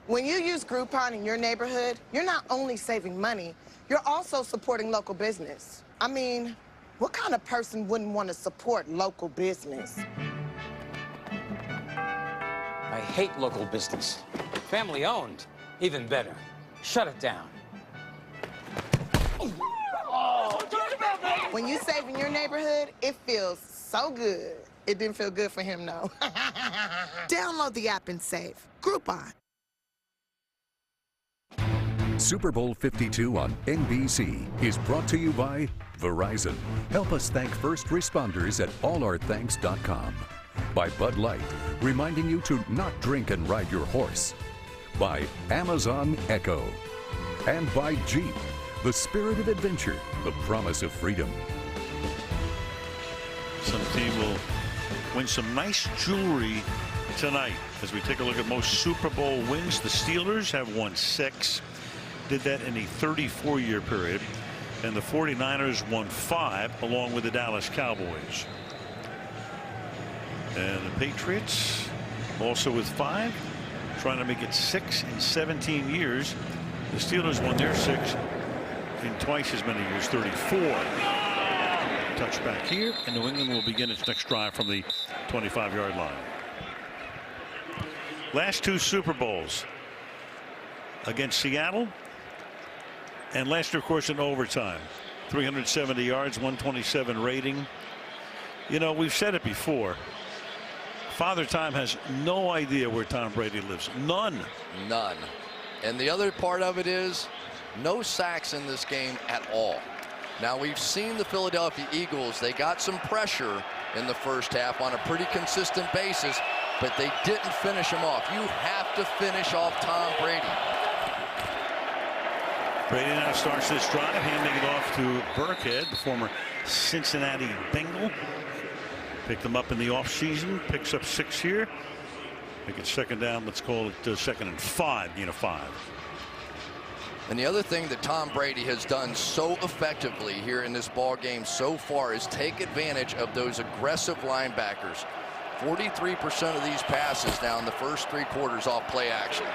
When you use Groupon in your neighborhood, you're not only saving money, you're also supporting local business. I mean, what kind of person wouldn't want to support local business? I hate local business. Family owned, even better. Shut it down. When you save in your neighborhood, it feels so good. It didn't feel good for him, though. Download the app and save. Groupon. Super Bowl 52 on NBC is brought to you by Verizon. Help us thank first responders at allourthanks.com. By Bud Light, reminding you to not drink and ride your horse. By Amazon Echo. And by Jeep, the spirit of adventure, the promise of freedom. Some team will win some nice jewelry tonight as we take a look at most Super Bowl wins. The Steelers have won 6. Did that in a 34-year period. And the 49ers won 5 along with the Dallas Cowboys. And the Patriots also with 5, trying to make it 6 in 17 years. The Steelers won their 6 in twice as many years, 34. Touchback here, and New England will begin its next drive from the 25-yard line. Last 2 Super Bowls against Seattle, and last year, of course, in overtime. 370 yards, 127 rating. You know, we've said it before. Father Time has no idea where Tom Brady lives. None. None. And the other part of it is no sacks in this game at all. Now, we've seen the Philadelphia Eagles. They got some pressure in the first half on a pretty consistent basis, but they didn't finish him off. You have to finish off Tom Brady. Brady now starts this drive, handing it off to Burkhead, the former Cincinnati Bengal. Picked them up in the offseason, picks up 6 here. Make it second down. Let's call it 2nd and 5, gain of 5. And the other thing that Tom Brady has done so effectively here in this ball game so far is take advantage of those aggressive linebackers. 43% of these passes now in the first 3 quarters off play action.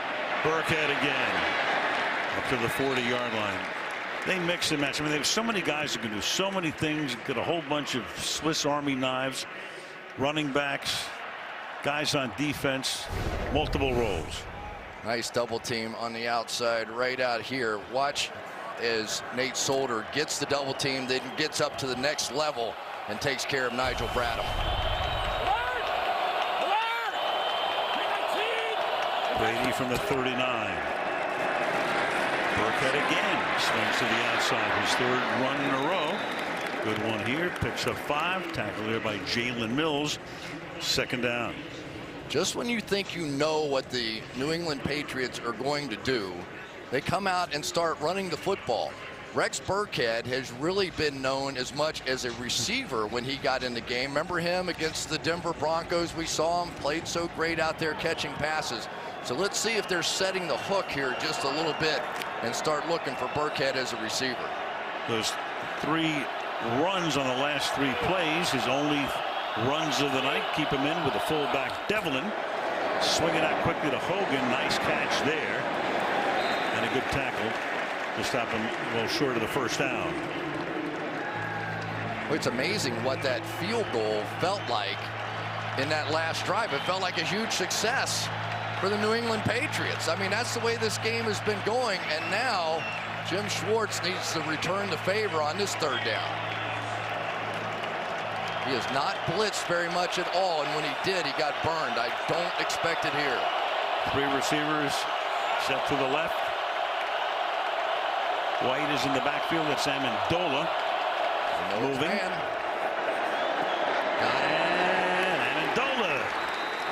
Burkhead again up to the 40-yard line. They mix and match. I mean, they have so many guys who can do so many things. Got a whole bunch of Swiss Army knives, running backs, guys on defense, multiple roles. Nice double team on the outside right out here. Watch as Nate Solder gets the double team, then gets up to the next level and takes care of Nigel Bradham. Brady from the 39. Burkhead again swings to the outside, his 3rd run in a row. Good one here, picks up 5. Tackle there by Jalen Mills. 2nd down. Just when you think you know what the New England Patriots are going to do, they come out and start running the football. Rex Burkhead has really been known as much as a receiver when he got in the game. Remember him against the Denver Broncos? We saw him, played so great out there catching passes. So let's see if they're setting the hook here just a little bit and start looking for Burkhead as a receiver. Those 3 runs on the last 3 plays, his only runs of the night. Keep him in with the fullback Devlin. Swinging out quickly to Hogan. Nice catch there. And a good tackle to stop him well short of the 1st down. Well, it's amazing what that field goal felt like in that last drive. It felt like a huge success for the New England Patriots. I mean, that's the way this game has been going. And now Jim Schwartz needs to return the favor on this 3rd down. He has not blitzed very much at all, and when he did, he got burned. I don't expect it here. 3 receivers set to the left. White is in the backfield. That's Amendola. Moving. And Amendola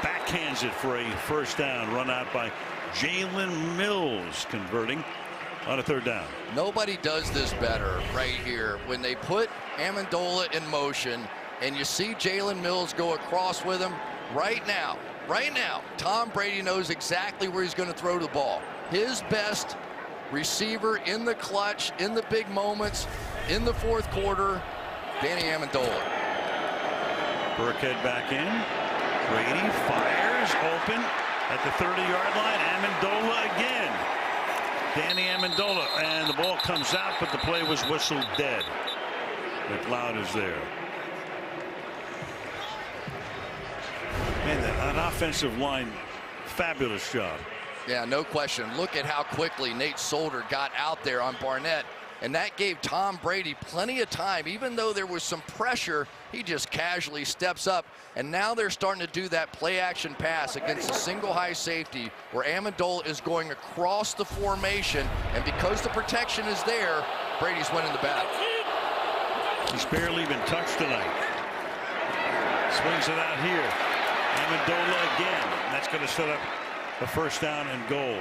backhands it for a 1st down. Run out by Jalen Mills, converting on a 3rd down. Nobody does this better right here. When they put Amendola in motion, and you see Jalen Mills go across with him right now, Tom Brady knows exactly where he's going to throw the ball. His best receiver in the clutch, in the big moments, in the 4th quarter, Danny Amendola. Burkhead back in. Brady fires open at the 30-yard line. Amendola again. Danny Amendola, and the ball comes out, but the play was whistled dead. McLeod is there. Man, an offensive line, fabulous job. Yeah, no question. Look at how quickly Nate Solder got out there on Barnett. And that gave Tom Brady plenty of time. Even though there was some pressure, he just casually steps up. And now they're starting to do that play-action pass against a single high safety where Amendola is going across the formation. And because the protection is there, Brady's winning the battle. He's barely been touched tonight. Swings it out here. Amendola again. That's going to set up a first down and goal.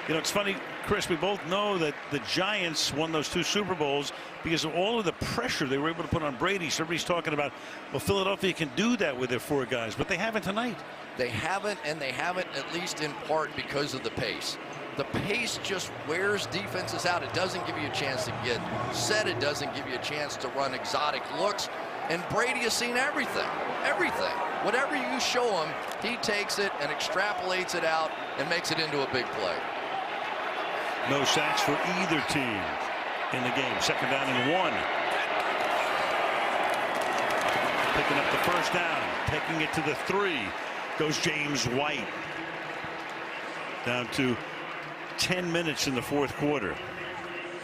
You know, it's funny, Chris, we both know that the Giants won those 2 Super Bowls because of all of the pressure they were able to put on Brady. So everybody's talking about, well, Philadelphia can do that with their 4 guys, but they haven't tonight. They haven't, and they haven't at least in part because of the pace. The pace just wears defenses out. It doesn't give you a chance to get set. It doesn't give you a chance to run exotic looks. And Brady has seen everything, everything. Whatever you show him, he takes it and extrapolates it out and makes it into a big play. No sacks for either team in the game. Second down and 1. Picking up the first down, taking it to the 3 goes James White. Down to 10 minutes in the 4th quarter.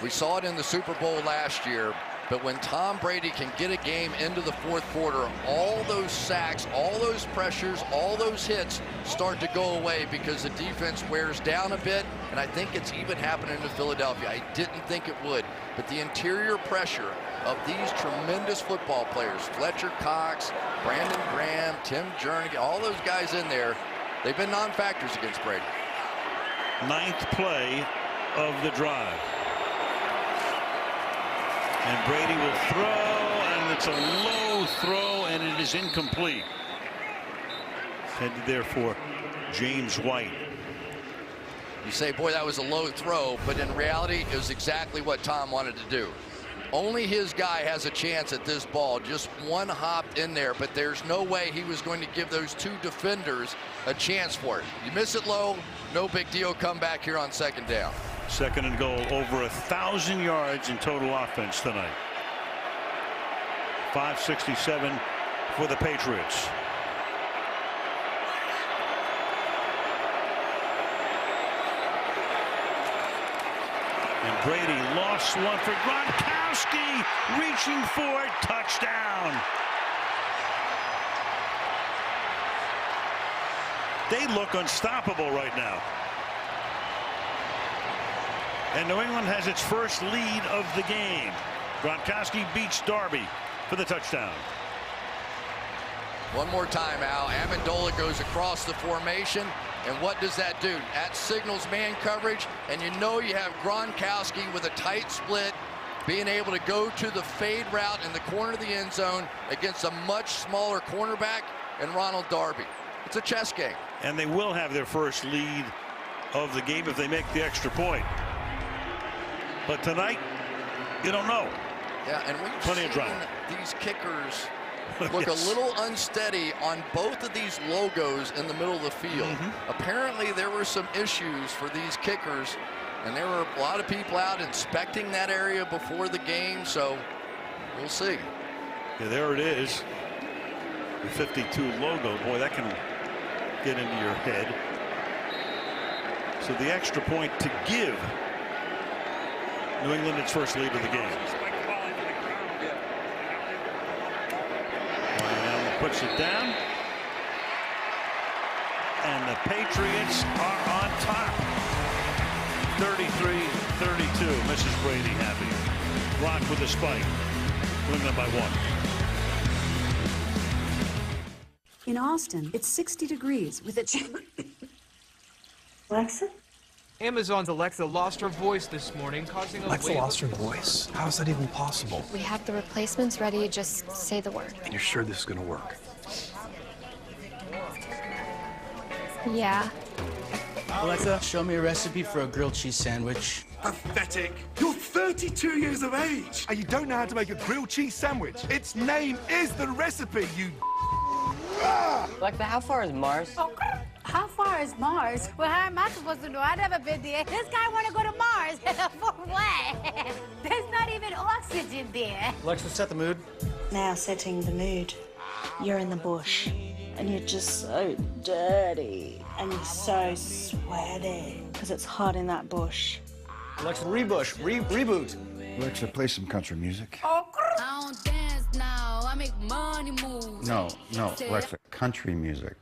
We saw it in the Super Bowl last year, but when Tom Brady can get a game into the 4th quarter, all those sacks, all those pressures, all those hits start to go away because the defense wears down a bit, and I think it's even happening to Philadelphia. I didn't think it would, but the interior pressure of these tremendous football players, Fletcher Cox, Brandon Graham, Tim Jernigan, all those guys in there, they've been non-factors against Brady. 9th play of the drive. And Brady will throw, and it's a low throw, and it is incomplete. Headed there for James White. You say, boy, that was a low throw, but in reality, it was exactly what Tom wanted to do. Only his guy has a chance at this ball. Just one hop in there, but there's no way he was going to give those 2 defenders a chance for it. You miss it low, no big deal. Come back here on 2nd down. 2nd and goal, over 1,000 yards in total offense tonight. 567 for the Patriots. And Brady lost one for Gronkowski, reaching for it, touchdown. They look unstoppable right now. And New England has its first lead of the game. Gronkowski beats Darby for the touchdown. One more time, Al. Amendola goes across the formation. And what does that do? That signals man coverage. And you know you have Gronkowski with a tight split, being able to go to the fade route in the corner of the end zone against a much smaller cornerback and Ronald Darby. It's a chess game. And they will have their first lead of the game if they make the extra point. But tonight, you don't know. Yeah, and we've plenty seen of drama. These kickers look Yes. a little unsteady on both of these logos in the middle of the field. Apparently, there were some issues for these kickers, and there were a lot of people out inspecting that area before the game, so we'll see. Yeah, there it is. The 52 logo. Boy, that can get into your head. So the extra point to give New England its first lead of the game. Brown puts it down. And the Patriots are on top. 33-32. Mrs. Brady happy. Rock with the spike. New England by 1. In Austin, it's 60 degrees with a... Alexa? Amazon's Alexa lost her voice this morning, causing a Alexa lost her voice? How is that even possible? We have the replacements ready. Just say the word. You're sure this is going to work? Yeah. Alexa, show me a recipe for a grilled cheese sandwich. Pathetic. You're 32 years of age, and you don't know how to make a grilled cheese sandwich. Its name is the recipe, you... Alexa, how far is Mars? Oh, how far is Mars? Well, how am I supposed to know? I've never been there. This guy want to go to Mars. For what? There's not even oxygen there. Alexa, set the mood. Now setting the mood. You're in the bush, and you're just so dirty, and you're so sweaty, because it's hot in that bush. Alexa, reboot. Alexa, play some country music. I don't dance now, I make money moves. No, Alexa, country music.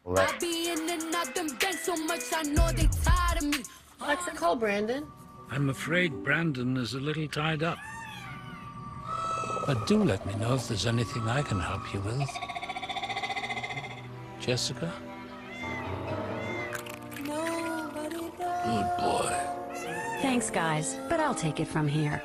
I be in and out them banks so much I know they tired of me. Alexa, call Brandon. I'm afraid Brandon is a little tied up. But do let me know if there's anything I can help you with. Jessica? Good boy. Thanks, guys, but I'll take it from here.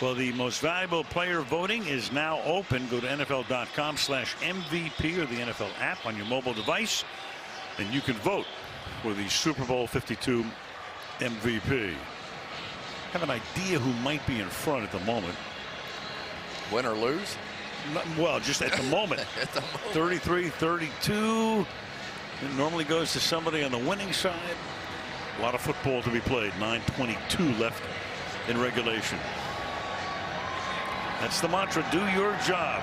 Well, the most valuable player voting is now open. Go to NFL.com/MVP or the NFL app on your mobile device, and you can vote for the Super Bowl 52 MVP. Have an idea who might be in front at the moment. Win or lose? Well, just at the moment. 33-32. It normally goes to somebody on the winning side. A lot of football to be played. 9:22 left in regulation. That's the mantra. Do your job.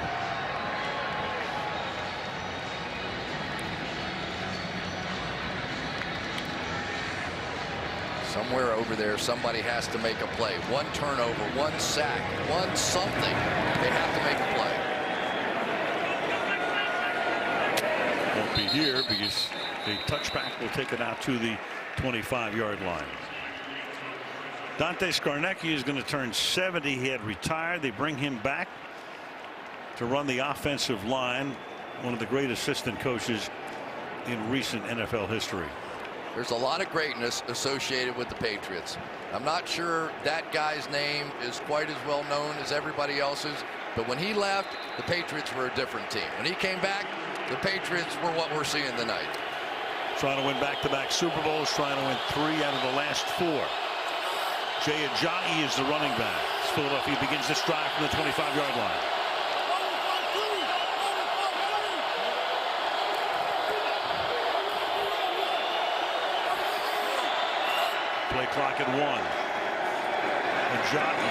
Somewhere over there, somebody has to make a play. One turnover, one sack, one something. They have to make a play. Won't be here because the touchback will take it out to the 25-yard line. Dante Scarnecchia is going to turn 70. He had retired. They bring him back to run the offensive line. One of the great assistant coaches in recent NFL history. There's a lot of greatness associated with the Patriots. I'm not sure that guy's name is quite as well known as everybody else's, but when he left, the Patriots were a different team. When he came back, the Patriots were what we're seeing tonight. Trying to win back-to-back Super Bowls, trying to win 3 out of the last 4. Ajayi is the running back. Philadelphia begins this drive from the 25-yard line. Play clock at 1. Ajayi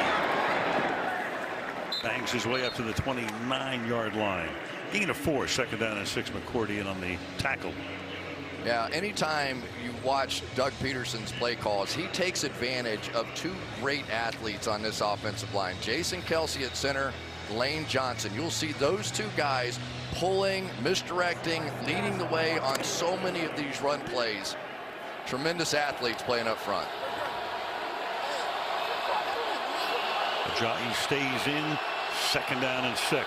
bangs his way up to the 29-yard line. Gain of 4, 2nd down and 6. McCourty in on the tackle. Yeah, anytime you watch Doug Pedersen's play calls, he takes advantage of 2 great athletes on this offensive line. Jason Kelce at center, Lane Johnson. You'll see those 2 guys pulling, misdirecting, leading the way on so many of these run plays. Tremendous athletes playing up front. Ajayi stays in, 2nd down and 6.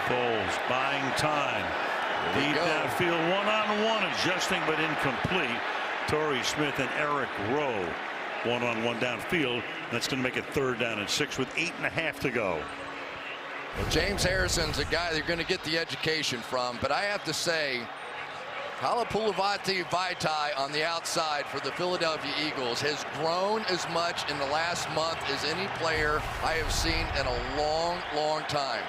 Foles buying time. Deep downfield, one-on-one, adjusting but incomplete. Torrey Smith and Eric Rowe, one-on-one downfield. That's going to make it 3rd down and 6 with 8.5 to go. Well, James Harrison's a guy they're going to get the education from, but I have to say, Halapoulivaati Vaitai on the outside for the Philadelphia Eagles has grown as much in the last month as any player I have seen in a long, long time.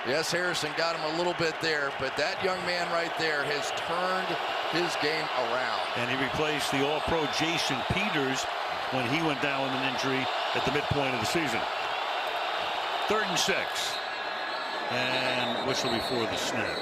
Yes, Harrison got him a little bit there, but that young man right there has turned his game around. And he replaced the All-Pro Jason Peters when he went down with an injury at the midpoint of the season. 3rd and 6. And whistle before the snap.